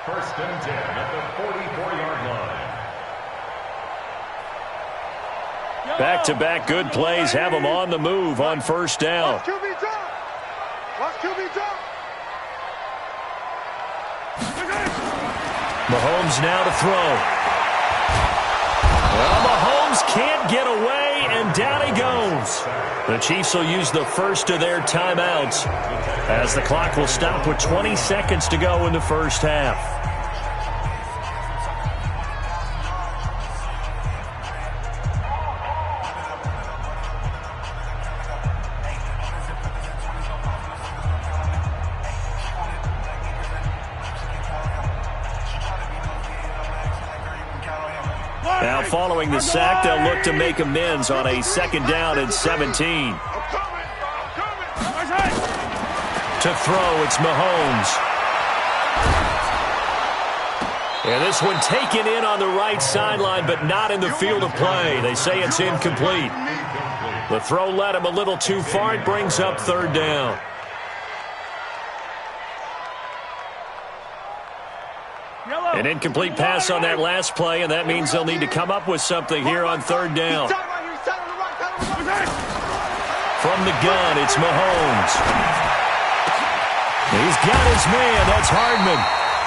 Speaker 3: First and 10 at the 44-yard line.
Speaker 1: Back-to-back good plays have them on the move on first down.
Speaker 2: Watch QB drop. Watch QB drop.
Speaker 1: Mahomes now to throw. Well, Mahomes can't get away, and down he goes. The Chiefs will use the first of their timeouts as the clock will stop with 20 seconds to go in the first half. Now, following the sack, they'll look to make amends on a second down and 17. To throw, it's Mahomes. And this one taken in on the right sideline, but not in the field of play. They say it's incomplete. The throw led him a little too far. It brings up third down. An incomplete pass on that last play, and that means they'll need to come up with something here on third down. From the gun, it's Mahomes. He's got his man. That's Hardman.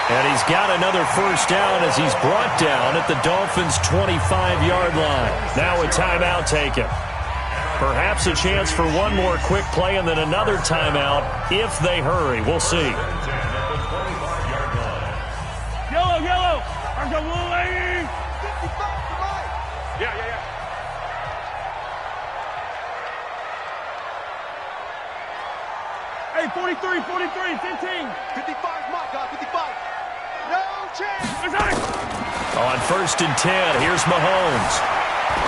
Speaker 1: And he's got another first down as he's brought down at the Dolphins' 25-yard line. Now a timeout taken. Perhaps a chance for one more quick play and then another timeout if they hurry. We'll see.
Speaker 2: Yellow. There's a blue lady. 55 to Mike. Yeah. Hey, 43, 15. 55 Mike, God, 55. No chance.
Speaker 1: On first and 10, here's Mahomes.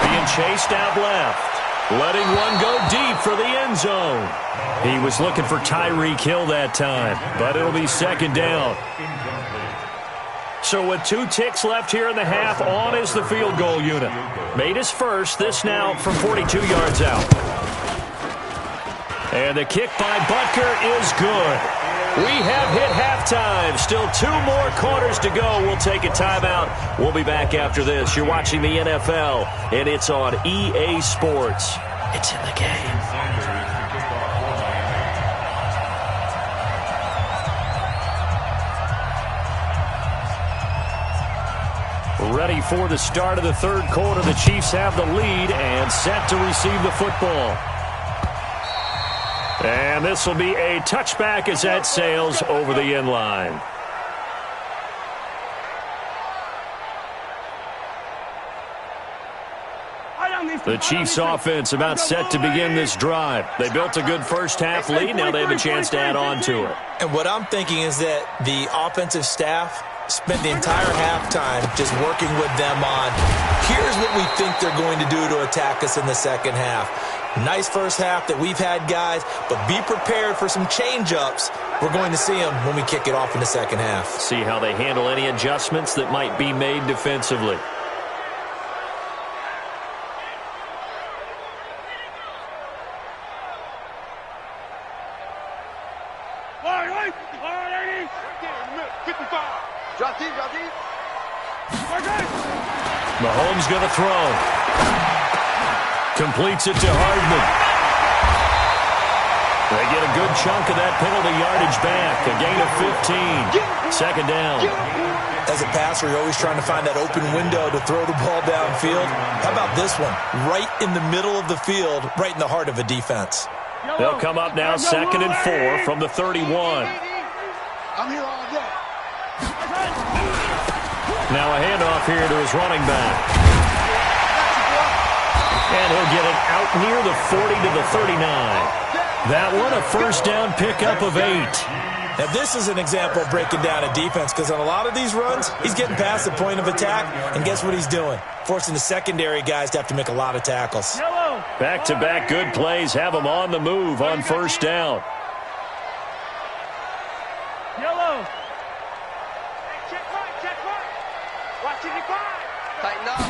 Speaker 1: Being chased out left. Letting one go deep for the end zone. He was looking for Tyreek Hill that time, but it'll be second down. So with 2 ticks left here in the half, on is the field goal unit. Made his first, this now from 42 yards out. And the kick by Butker is good. We have hit halftime. Still 2 more quarters to go. We'll take a timeout. We'll be back after this. You're watching the NFL, and it's on EA Sports. It's in the game. Ready for the start of the third quarter. The Chiefs have the lead and set to receive the football. And this will be a touchback as that sails over the end line. The Chiefs offense about set to begin this drive. They built a good first half lead. Now they have a chance to add on to it.
Speaker 5: And what I'm thinking is that the offensive staff spent the entire halftime just working with them on, here's what we think they're going to do to attack us in the second half. Nice first half that we've had, guys, but be prepared for some change-ups. We're going to see them when we kick it off in the second half.
Speaker 1: See how they handle any adjustments that might be made defensively. Mahomes going to throw. Completes it to Hardman. They get a good chunk of that penalty yardage back. A gain of 15. Second down.
Speaker 5: As a passer, you're always trying to find that open window to throw the ball downfield. How about this one? Right in the middle of the field, right in the heart of a defense.
Speaker 1: They'll come up now 2nd and 4 from the 31.
Speaker 2: I'm here all day.
Speaker 1: Now a handoff here to his running back. And he'll get it out near the 40 to the 39. That one, a first down pickup of 8.
Speaker 5: Now, this is an example of breaking down a defense because on a lot of these runs, he's getting past the point of attack, and guess what he's doing? Forcing the secondary guys to have to make a lot of tackles.
Speaker 1: Back-to-back good plays have him on the move on first down.
Speaker 2: Yellow. Check mark. Watch it, tighten up.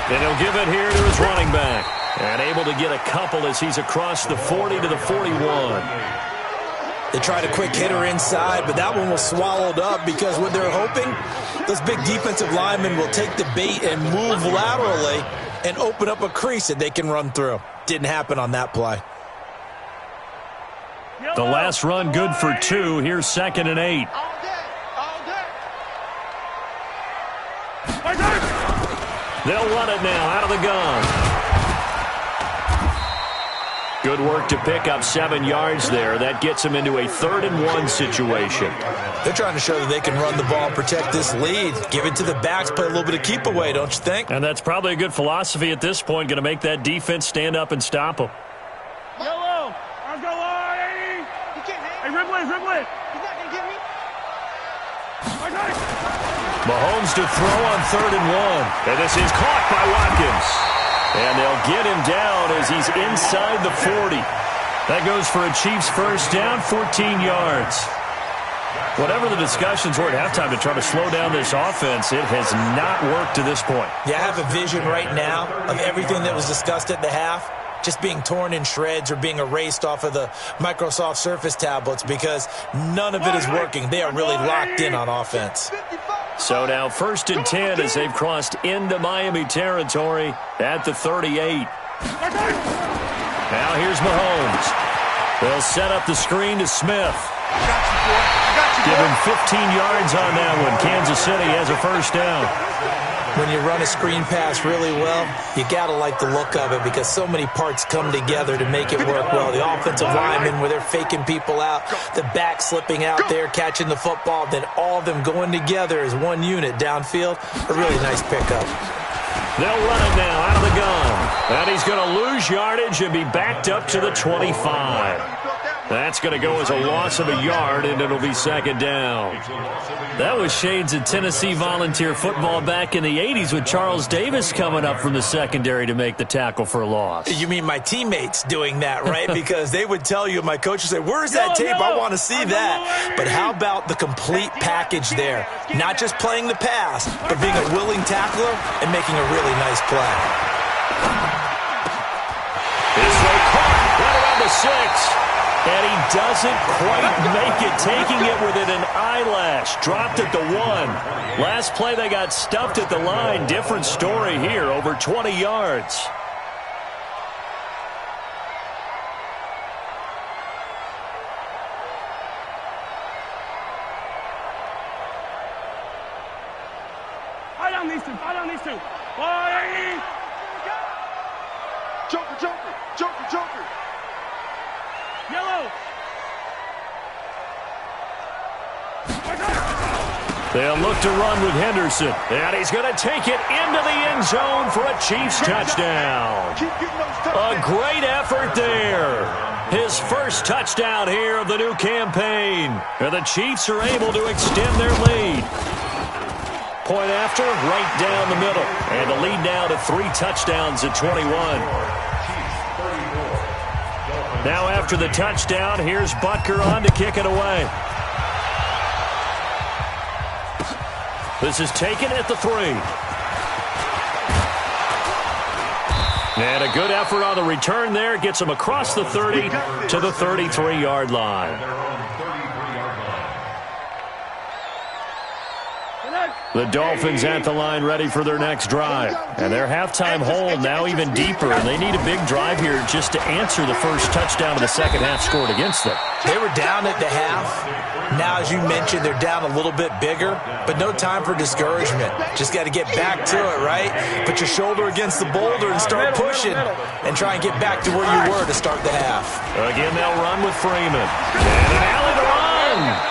Speaker 1: And he'll give it here to his running back. And able to get a couple as he's across the 40 to the 41.
Speaker 5: They tried a quick hitter inside, but that one was swallowed up because what they're hoping, those big defensive linemen will take the bait and move laterally and open up a crease that they can run through. Didn't happen on that play.
Speaker 1: The last run good for 2. Here's 2nd and 8. They'll run it now out of the gun. Good work to pick up 7 yards there. That gets them into a 3rd and 1 situation.
Speaker 5: They're trying to show that they can run the ball and protect this lead. Give it to the backs, play a little bit of keep away, don't you think?
Speaker 1: And that's probably a good philosophy at this point. Going to make that defense stand up and stop them.
Speaker 2: Yellow. Let's go, Lord. He can't hang. Hey, Ripley. He's not going to get me.
Speaker 1: Mahomes to throw on 3rd and 1. And this is caught by Watkins. And they'll get him down as he's inside the 40. That goes for a Chiefs first down, 14 yards. Whatever the discussions were at halftime to try to slow down this offense, it has not worked to this point.
Speaker 5: Yeah, I have a vision right now of everything that was discussed at the half just being torn in shreds or being erased off of the Microsoft Surface tablets because none of it is working. They are really locked in on offense.
Speaker 1: So now 1st and 10 as they've crossed into Miami territory at the 38. Now here's Mahomes. They'll set up the screen to Smith. Give him 15 yards on that one. Kansas City has a first down.
Speaker 5: When you run a screen pass really well, you got to like the look of it because so many parts come together to make it work well. The offensive linemen where they're faking people out, the back slipping out there, catching the football, then all of them going together as one unit downfield. A really nice pickup.
Speaker 1: They'll run it now out of the gun. And he's going to lose yardage and be backed up to the 25. That's going to go as a loss of a yard, and it'll be 2nd down. That was shades of Tennessee volunteer football back in the 80s with Charles Davis coming up from the secondary to make the tackle for a loss.
Speaker 5: You mean my teammates doing that, right? Because they would tell you, my coach would say, where's that tape? I want to see that. But how about the complete package there? Not just playing the pass, but being a willing tackler and making a really nice play.
Speaker 1: This way caught right around the 6. And he doesn't quite make it, taking it within an eyelash. Dropped at the 1. Last play, they got stuffed at the line. Different story here, over 20 yards.
Speaker 2: Fight on these two. Boy! Joker. Yellow.
Speaker 1: They'll look to run with Henderson. And he's going to take it into the end zone for a Chiefs touchdown. A great effort there. His first touchdown here of the new campaign. And the Chiefs are able to extend their lead. Point after, right down the middle. And the lead now to 3 touchdowns at 21. Now after the touchdown, here's Butker on to kick it away. This is taken at the 3. And a good effort on the return there. Gets him across the 30 to the 33-yard line. The Dolphins at the line ready for their next drive. And their halftime hole now even deeper, and they need a big drive here just to answer the first touchdown of the second half scored against them.
Speaker 5: They were down at the half. Now, as you mentioned, they're down a little bit bigger, but no time for discouragement. Just got to get back to it, right? Put your shoulder against the boulder and start pushing and try and get back to where you were to start the half.
Speaker 1: Again, they'll run with Freeman. And an alley to run.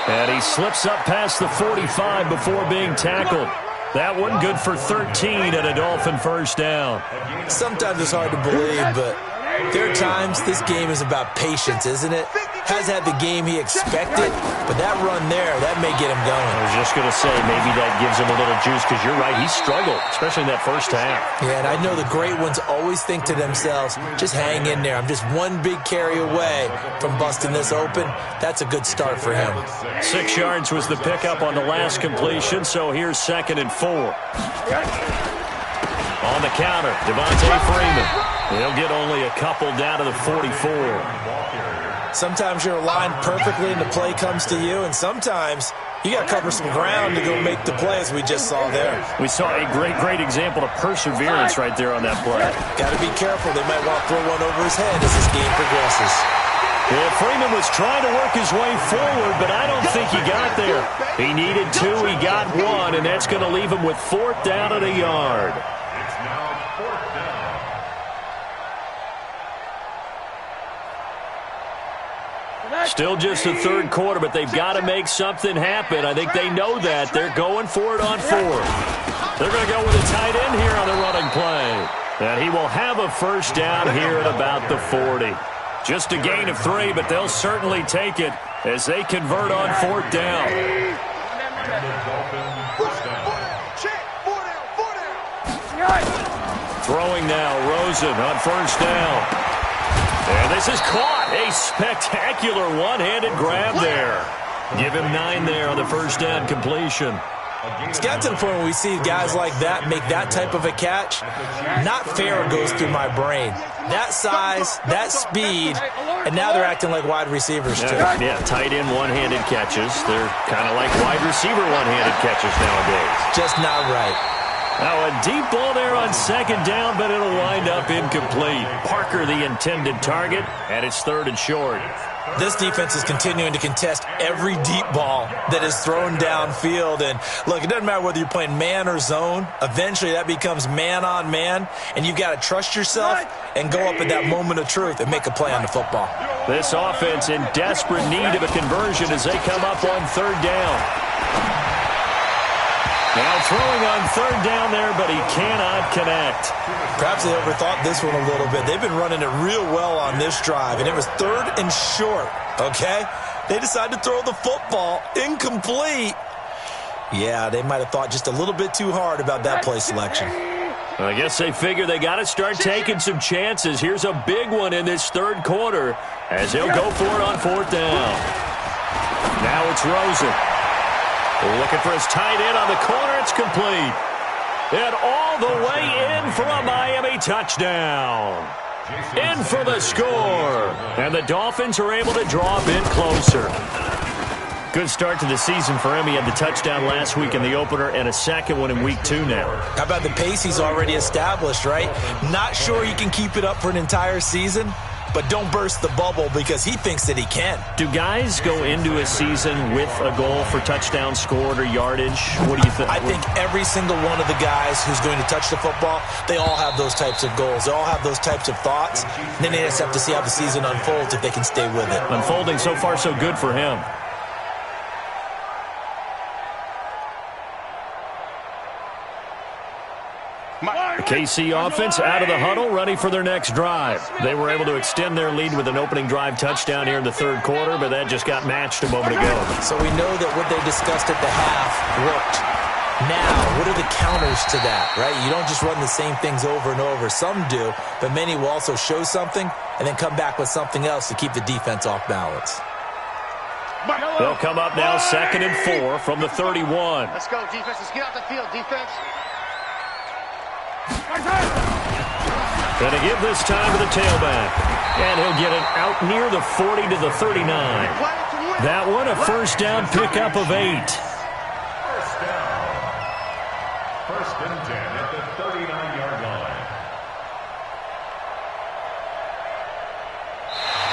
Speaker 1: And he slips up past the 45 before being tackled. That one good for 13 and a Dolphin first down.
Speaker 5: Sometimes it's hard to believe, but there are times this game is about patience, isn't it? Has had the game he expected, but that run there, that may get him going.
Speaker 1: I was just going to say, maybe that gives him a little juice, because you're right, he struggled, especially in that first half.
Speaker 5: Yeah, and I know the great ones always think to themselves, just hang in there. I'm just one big carry away from busting this open. That's a good start for him.
Speaker 1: 6 yards was the pickup on the last completion, so here's 2nd and 4. On the counter, Devontae Freeman. He'll get only a couple down to the 44.
Speaker 5: Sometimes you're aligned perfectly and the play comes to you, and sometimes you got to cover some ground to go make the play, as we just saw there.
Speaker 1: We saw a great example of perseverance right there on that play.
Speaker 5: Got to be careful. They might want to throw one over his head as this game progresses.
Speaker 1: Well, Freeman was trying to work his way forward, but I don't think he got there. He needed 2, he got 1, and that's going to leave him with 4th down and a yard.
Speaker 3: It's now 4th down.
Speaker 1: Still just the third quarter, but they've got to make something happen. I think they know that. They're going for it on 4th. They're going to go with a tight end here on the running play. And he will have a first down here at about the 40. Just a gain of 3, but they'll certainly take it as they convert on 4th down. Throwing now, Rosen on first down. And this is caught. A spectacular one-handed grab there. Give him 9 there on the first down completion.
Speaker 5: It's got to the point where we see guys like that make that type of a catch. Not fair goes through my brain. That size, that speed, and now they're acting like wide receivers too.
Speaker 1: Yeah, tight end one-handed catches. They're kind of like wide receiver one-handed catches nowadays.
Speaker 5: Just not right.
Speaker 1: Now a deep ball there on 2nd down, but it'll wind up incomplete. Parker the intended target, and it's 3rd and short.
Speaker 5: This defense is continuing to contest every deep ball that is thrown downfield. And look, it doesn't matter whether you're playing man or zone. Eventually that becomes man on man, and you've got to trust yourself and go up at that moment of truth and make a play on the football.
Speaker 1: This offense in desperate need of a conversion as they come up on 3rd down. Now throwing on 3rd down there, but he cannot connect.
Speaker 5: Perhaps they overthought this one a little bit. They've been running it real well on this drive, and it was 3rd and short, okay? They decided to throw the football incomplete. Yeah, they might have thought just a little bit too hard about that play selection.
Speaker 1: I guess they figure they got to start taking some chances. Here's a big one in this 3rd quarter as he'll go for it on 4th down. Now it's Rosen. Looking for his tight end on the corner. It's complete. And all the way in for a Miami touchdown. In for the score. And the Dolphins are able to draw a bit closer. Good start to the season for him. He had the touchdown last week in the opener and a second one in week 2 now.
Speaker 5: How about the pace he's already established, right? Not sure he can keep it up for an entire season, but don't burst the bubble because he thinks that he can.
Speaker 1: Do guys go into a season with a goal for touchdown scored or yardage? What do you think?
Speaker 5: I think every single one of the guys who's going to touch the football, they all have those types of goals. They all have those types of thoughts. And then they just have to see how the season unfolds if they can stay with it.
Speaker 1: Unfolding so far so good for him. The KC offense out of the huddle, ready for their next drive. They were able to extend their lead with an opening drive touchdown here in the 3rd quarter, but that just got matched a moment ago.
Speaker 5: So we know that what they discussed at the half worked. Now, what are the counters to that, right? You don't just run the same things over and over. Some do, but many will also show something and then come back with something else to keep the defense off balance.
Speaker 1: They'll come up now 2nd and 4 from the 31.
Speaker 2: Let's go, defense. Let's get out the field, defense.
Speaker 1: Gonna give this time to the tailback. And he'll get it out near the 40 to the 39. That one, a first down pickup of 8.
Speaker 3: First and 10 at the 39-yard line.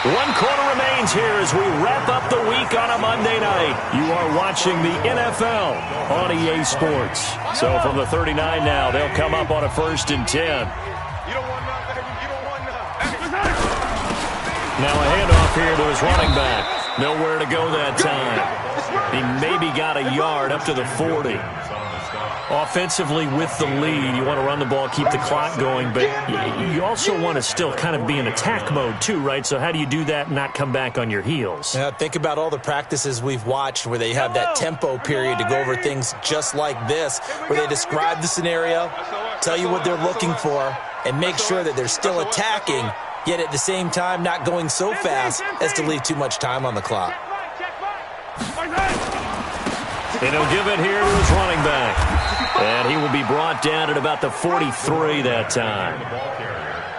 Speaker 1: 1 quarter remains here as we wrap up the week on a Monday night. You are watching the NFL on EA Sports. So from the 39 now, they'll come up on a 1st and 10.
Speaker 2: You don't want none, baby. You don't want none.
Speaker 1: Now a handoff here to his running back. Nowhere to go that time. He maybe got a yard up to the 40. Offensively with the lead, you want to run the ball, keep the clock going, but you also want to still kind of be in attack mode too, right? So how do you do that and not come back on your heels?
Speaker 5: Yeah, think about all the practices we've watched where they have that tempo period to go over things just like this, where they describe the scenario, tell you what they're looking for, and make sure that they're still attacking, yet at the same time not going so fast as to leave too much time on the clock.
Speaker 1: And he'll give it here to his running back. And he will be brought down at about the 43 that time.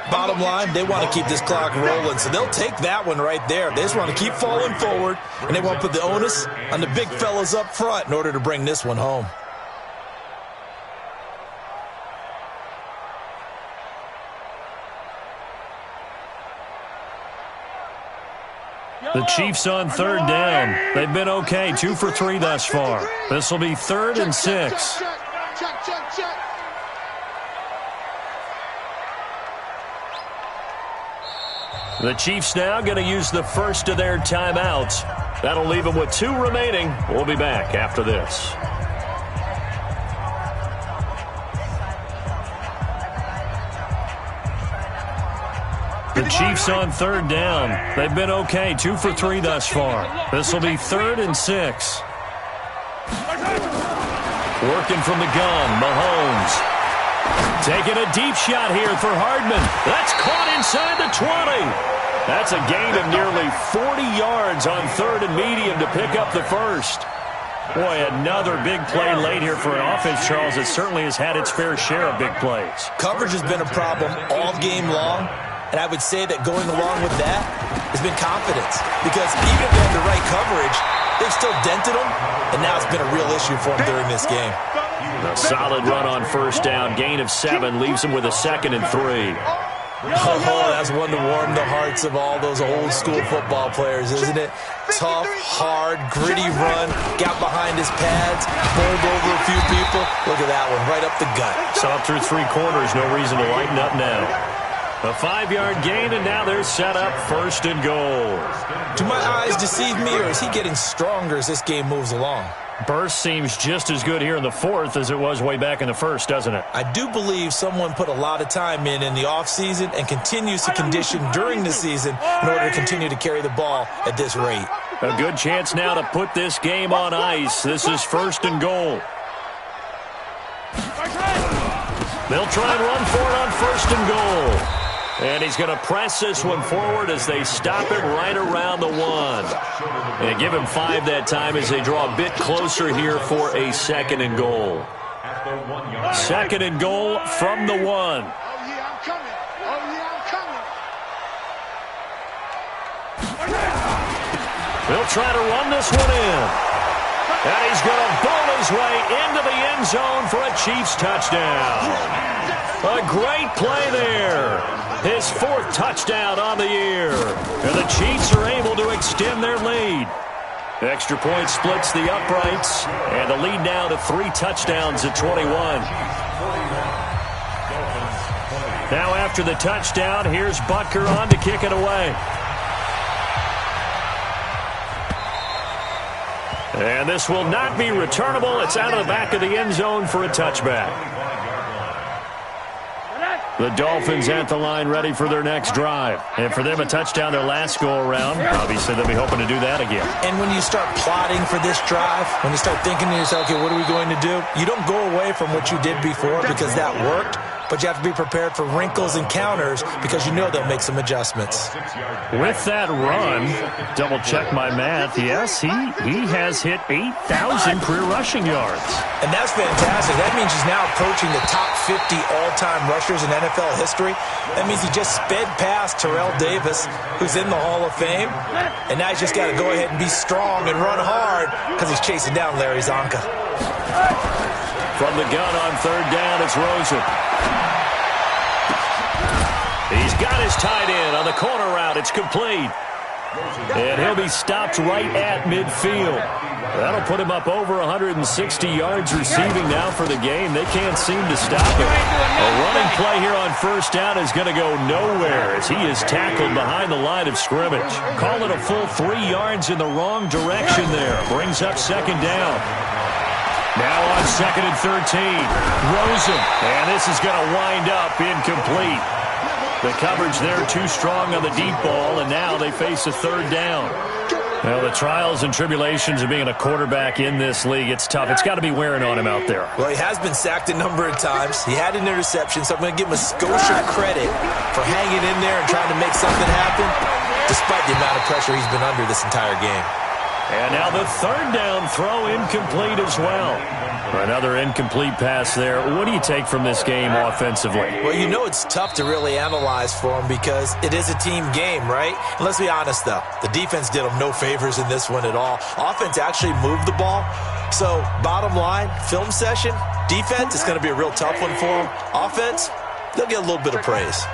Speaker 5: Bottom line, they want to keep this clock rolling, so they'll take that one right there. They just want to keep falling forward, and they want to put the onus on the big fellas up front in order to bring this one home.
Speaker 1: The Chiefs on 3rd down. They've been okay, 2 for 3 thus far. This will be 3rd and 6.
Speaker 2: Check.
Speaker 1: The Chiefs now going to use the first of their timeouts. That'll leave them with 2 remaining. We'll be back after this. The Chiefs on 3rd down. They've been okay, 2 for 3 thus far. This will be 3rd and 6. Working from the gun, Mahomes. Taking a deep shot here for Hardman. That's caught inside the 20. That's a gain of nearly 40 yards on 3rd and medium to pick up the first. Boy, another big play late here for an offense, Charles, that certainly has had its fair share of big plays.
Speaker 5: Coverage has been a problem all game long. And I would say that going along with that has been confidence. Because even if they have the right coverage, they've still dented them. And now it's been a real issue for them during this game.
Speaker 1: A solid run on 1st down. Gain of 7 leaves them with a 2nd and 3.
Speaker 5: Oh, that's one to warm the hearts of all those old school football players, isn't it? Tough, hard, gritty run. Got behind his pads. Bowled over a few people. Look at that one, right up the gut.
Speaker 1: Saw through 3 quarters. No reason to lighten up now. A 5-yard gain, and now they're set up 1st and goal.
Speaker 5: Do my eyes deceive me, or is he getting stronger as this game moves along?
Speaker 1: Burst seems just as good here in the 4th as it was way back in the 1st, doesn't it?
Speaker 5: I do believe someone put a lot of time in the offseason and continues to condition during the season in order to continue to carry the ball at this rate.
Speaker 1: A good chance now to put this game on ice. This is 1st and goal. They'll try and run for it on 1st and goal. And he's going to press this one forward as they stop him right around the 1. And give him 5 that time as they draw a bit closer here for a 2nd and goal. 2nd and goal from the 1.
Speaker 2: Oh, yeah, I'm coming.
Speaker 1: They'll try to run this one in. And he's going to bowl his way into the end zone for a Chiefs touchdown. A great play there. His 4th touchdown on the year. And the Chiefs are able to extend their lead. Extra point splits the uprights. And the lead now to 3 touchdowns at 21. Now after the touchdown, here's Butker on to kick it away. And this will not be returnable. It's out of the back of the end zone for a touchback. The Dolphins at the line ready for their next drive. And for them, a touchdown their last go-around. Obviously, they'll be hoping to do that again.
Speaker 5: And when you start plotting for this drive, when you start thinking to yourself, okay, what are we going to do? You don't go away from what you did before because that worked. But you have to be prepared for wrinkles and counters because you know they'll make some adjustments.
Speaker 1: With that run, double-check my math, yes, he has hit 8,000 career rushing yards.
Speaker 5: And that's fantastic. That means he's now approaching the top 50 all-time rushers in NFL history. That means he just sped past Terrell Davis, who's in the Hall of Fame. And now he's just got to go ahead and be strong and run hard because he's chasing down Larry Zonka.
Speaker 1: From the gun on third down, it's Rosen. He's got his tight end on the corner route. It's complete. And he'll be stopped right at midfield. That'll put him up over 160 yards receiving now for the game. They can't seem to stop him. A running play here on first down is going to go nowhere as he is tackled behind the line of scrimmage. Call it a full 3 yards in the wrong direction there. Brings up second down. Now on second and 13. Rosen. And this is going to wind up incomplete. The coverage there too strong on the deep ball, and now they face a third down. Well, the trials and tribulations of being a quarterback in this league, it's tough. It's got to be wearing on him out there.
Speaker 5: Well, he has been sacked a number of times. He had an interception, so I'm going to give him a skosh of credit for hanging in there and trying to make something happen, despite the amount of pressure he's been under this entire game.
Speaker 1: And now the third down throw incomplete as well. Another incomplete pass there. What do you take from this game offensively?
Speaker 5: Well, you know it's tough to really analyze for him because it is a team game, right? And let's be honest, though. The defense did him no favors in this one at all. Offense actually moved the ball. So, bottom line, film session, defense is going to be a real tough one for them. Offense, they'll get a little bit of praise.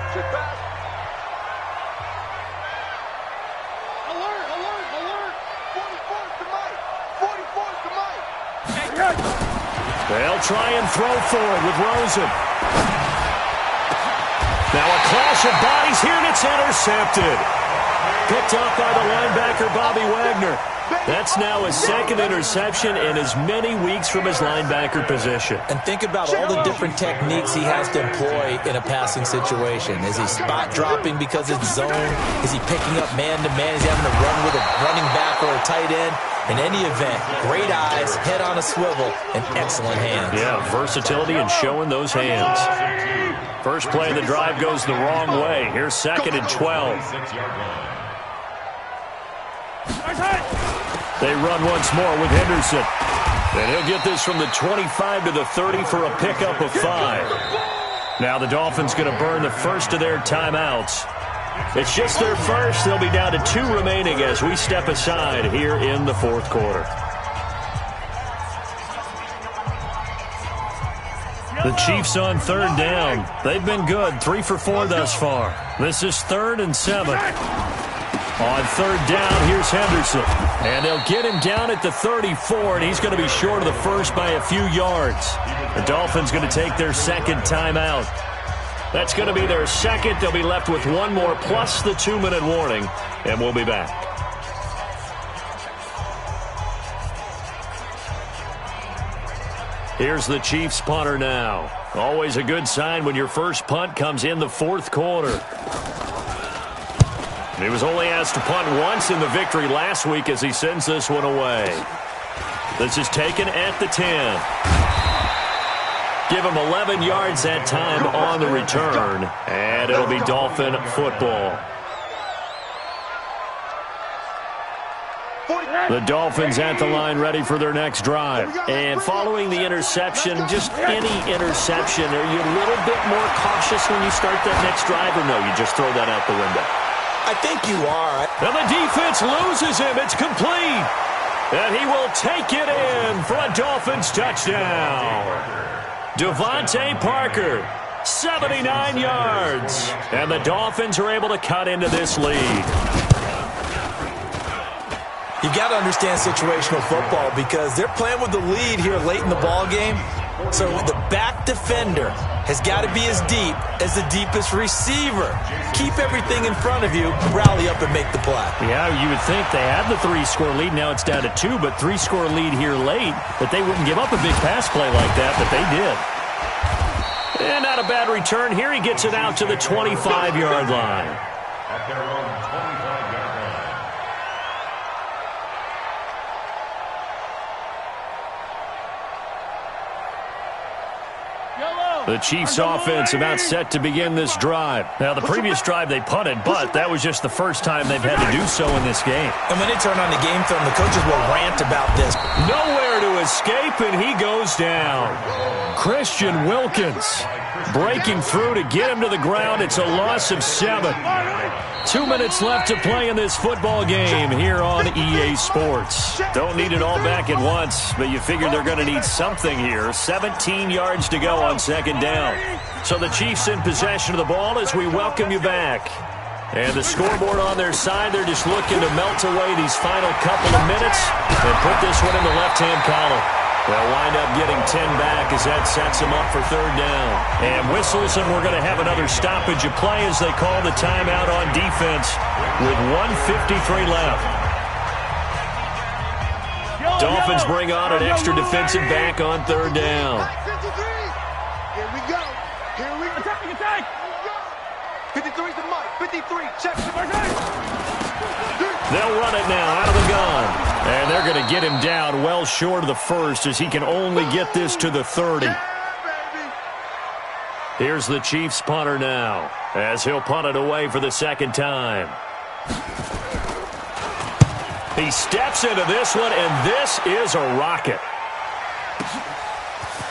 Speaker 1: They'll try and throw forward with Rosen. Now a clash of bodies here, and it's intercepted. Picked up by the linebacker, Bobby Wagner. That's now his second interception in as many weeks from his linebacker position.
Speaker 5: And think about all the different techniques he has to employ in a passing situation. Is he spot dropping because it's zone? Is he picking up man-to-man? Is he having to run with a running back or a tight end? In any event, great eyes, head on a swivel, and excellent hands.
Speaker 1: Yeah, versatility and showing those hands. First play of the drive goes the wrong way. Here's second and 12. They run once more with Henderson. And he'll get this from the 25 to the 30 for a pickup of 5. Now the Dolphins going to burn the first of their timeouts. It's just their first. They'll be down to 2 remaining as we step aside here in the fourth quarter. The Chiefs on third down. They've been good, 3 for 4 thus far. This is 3rd and 7. On third down, here's Henderson. And they'll get him down at the 34, and he's going to be short of the first by a few yards. The Dolphins going to take their second timeout. That's going to be their second. They'll be left with 1 more plus the 2-minute warning, and we'll be back. Here's the Chiefs punter now. Always a good sign when your first punt comes in the fourth quarter. He was only asked to punt once in the victory last week as he sends this one away. This is taken at the 10. Give him 11 yards that time on the return, and it'll be Dolphin football. The Dolphins at the line ready for their next drive. And following the interception, just any interception, are you a little bit more cautious when you start that next drive, or no, you just throw that out the window?
Speaker 5: I think you are.
Speaker 1: And the defense loses him. It's complete. And he will take it in for a Dolphins touchdown. Devontae Parker, 79 yards. And the Dolphins are able to cut into this lead.
Speaker 5: You've got to understand situational football because they're playing with the lead here late in the ball game. So the back defender has got to be as deep as the deepest receiver. Keep everything in front of you, rally up and make the play.
Speaker 1: Yeah, you would think they had the 3-score lead. Now it's down to 2, but 3-score lead here late, that they wouldn't give up a big pass play like that, but they did. And not a bad return. Here he gets it out to the 25-yard line.
Speaker 3: At their own 25-yard line.
Speaker 1: The Chiefs offense about set to begin this drive. Now, the previous drive they punted, but that was just the first time they've had to do so in this game.
Speaker 5: And when they turn on the game film, the coaches will rant about this.
Speaker 1: Nowhere there to escape, and he goes down. Christian Wilkins breaking through to get him to the ground. It's a loss of 7. 2 minutes left to play in this football game here on EA Sports. Don't need it all back at once, but you figure they're going to need something here. 17 yards to go on second down. So the Chiefs in possession of the ball as we welcome you back. And the scoreboard on their side, they're just looking to melt away these final couple of minutes and put this one in the left-hand column. They'll wind up getting 10 back as that sets them up for third down. And whistles, and we're going to have another stoppage of play as they call the timeout on defense with 1:53 left. Dolphins bring on an extra defensive back on third down.
Speaker 2: Here we go. Here we go. Attack. 53's the mark. 53. Check.
Speaker 1: They'll run it now out of the gun. And they're going to get him down well short of the first as he can only get this to the 30. Here's the Chiefs punter now as he'll punt it away for the second time. He steps into this one, and this is a rocket.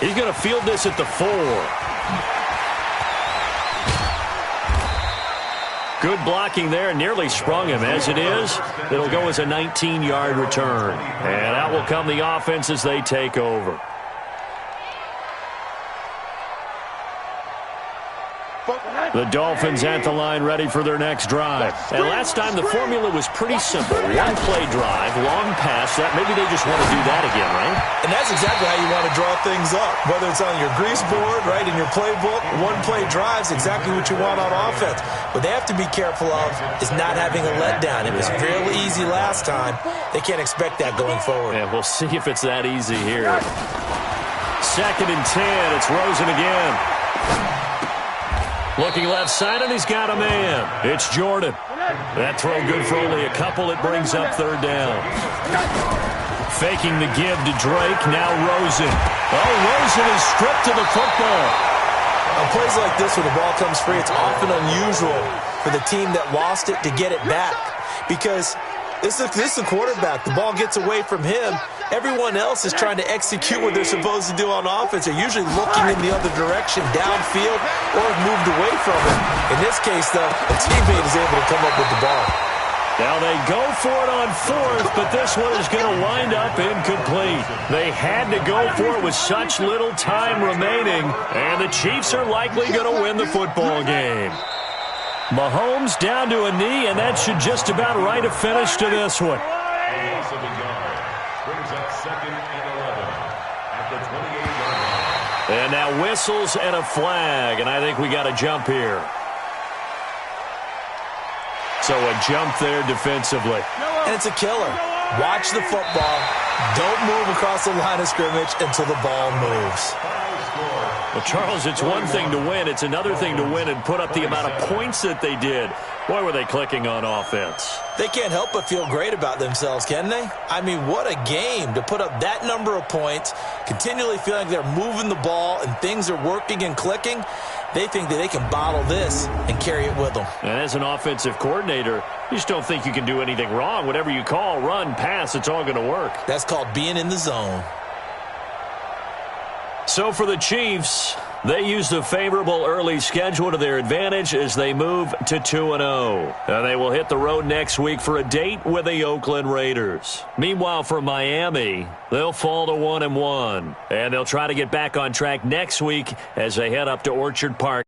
Speaker 1: He's going to field this at the 4. Good blocking there, nearly sprung him. As it is, it'll go as a 19-yard return. And out will come the offense as they take over. The Dolphins at the line ready for their next drive. And last time the formula was pretty simple. One-play drive, long pass. Maybe they just want to do that again, right?
Speaker 5: And that's exactly how you want to draw things up. Whether it's on your grease board, right, in your playbook, one-play drive's exactly what you want on offense. What they have to be careful of is not having a letdown. It was fairly easy last time. They can't expect that going forward.
Speaker 1: Yeah, we'll see if it's that easy here. 2nd and 10. It's Rosen again. Looking left side, and he's got a man. It's Jordan. That throw good for only a couple. It brings up third down. Faking the give to Drake. Now Rosen. Oh, Rosen is stripped to the football.
Speaker 5: On plays like this, when the ball comes free, it's often unusual for the team that lost it to get it back. Because this is the quarterback. The ball gets away from him. Everyone else is trying to execute what they're supposed to do on offense. They're usually looking in the other direction, downfield, or have moved away from it. In this case, though, a teammate is able to come up with the ball.
Speaker 1: Now they go for it on 4th, but this one is going to wind up incomplete. They had to go for it with such little time remaining, and the Chiefs are likely going to win the football game. Mahomes down to a knee, and that should just about write a finish to this one. And now whistles and a flag, and I think we got a jump here. So a jump there defensively.
Speaker 5: And it's a killer. Watch the football. Don't move across the line of scrimmage until the ball moves.
Speaker 1: Well, Charles, it's one thing to win. It's another thing to win and put up the amount of points that they did. Boy, were they clicking on offense.
Speaker 5: They can't help but feel great about themselves, can they? I mean, what a game to put up that number of points, continually feeling like they're moving the ball and things are working and clicking. They think that they can bottle this and carry it with them.
Speaker 1: And as an offensive coordinator, you just don't think you can do anything wrong. Whatever you call, run, pass, it's all going to work.
Speaker 5: That's called being in the zone.
Speaker 1: So for the Chiefs, they use the favorable early schedule to their advantage as they move to 2-0. They will hit the road next week for a date with the Oakland Raiders. Meanwhile, for Miami, they'll fall to 1-1. And they'll try to get back on track next week as they head up to Orchard Park.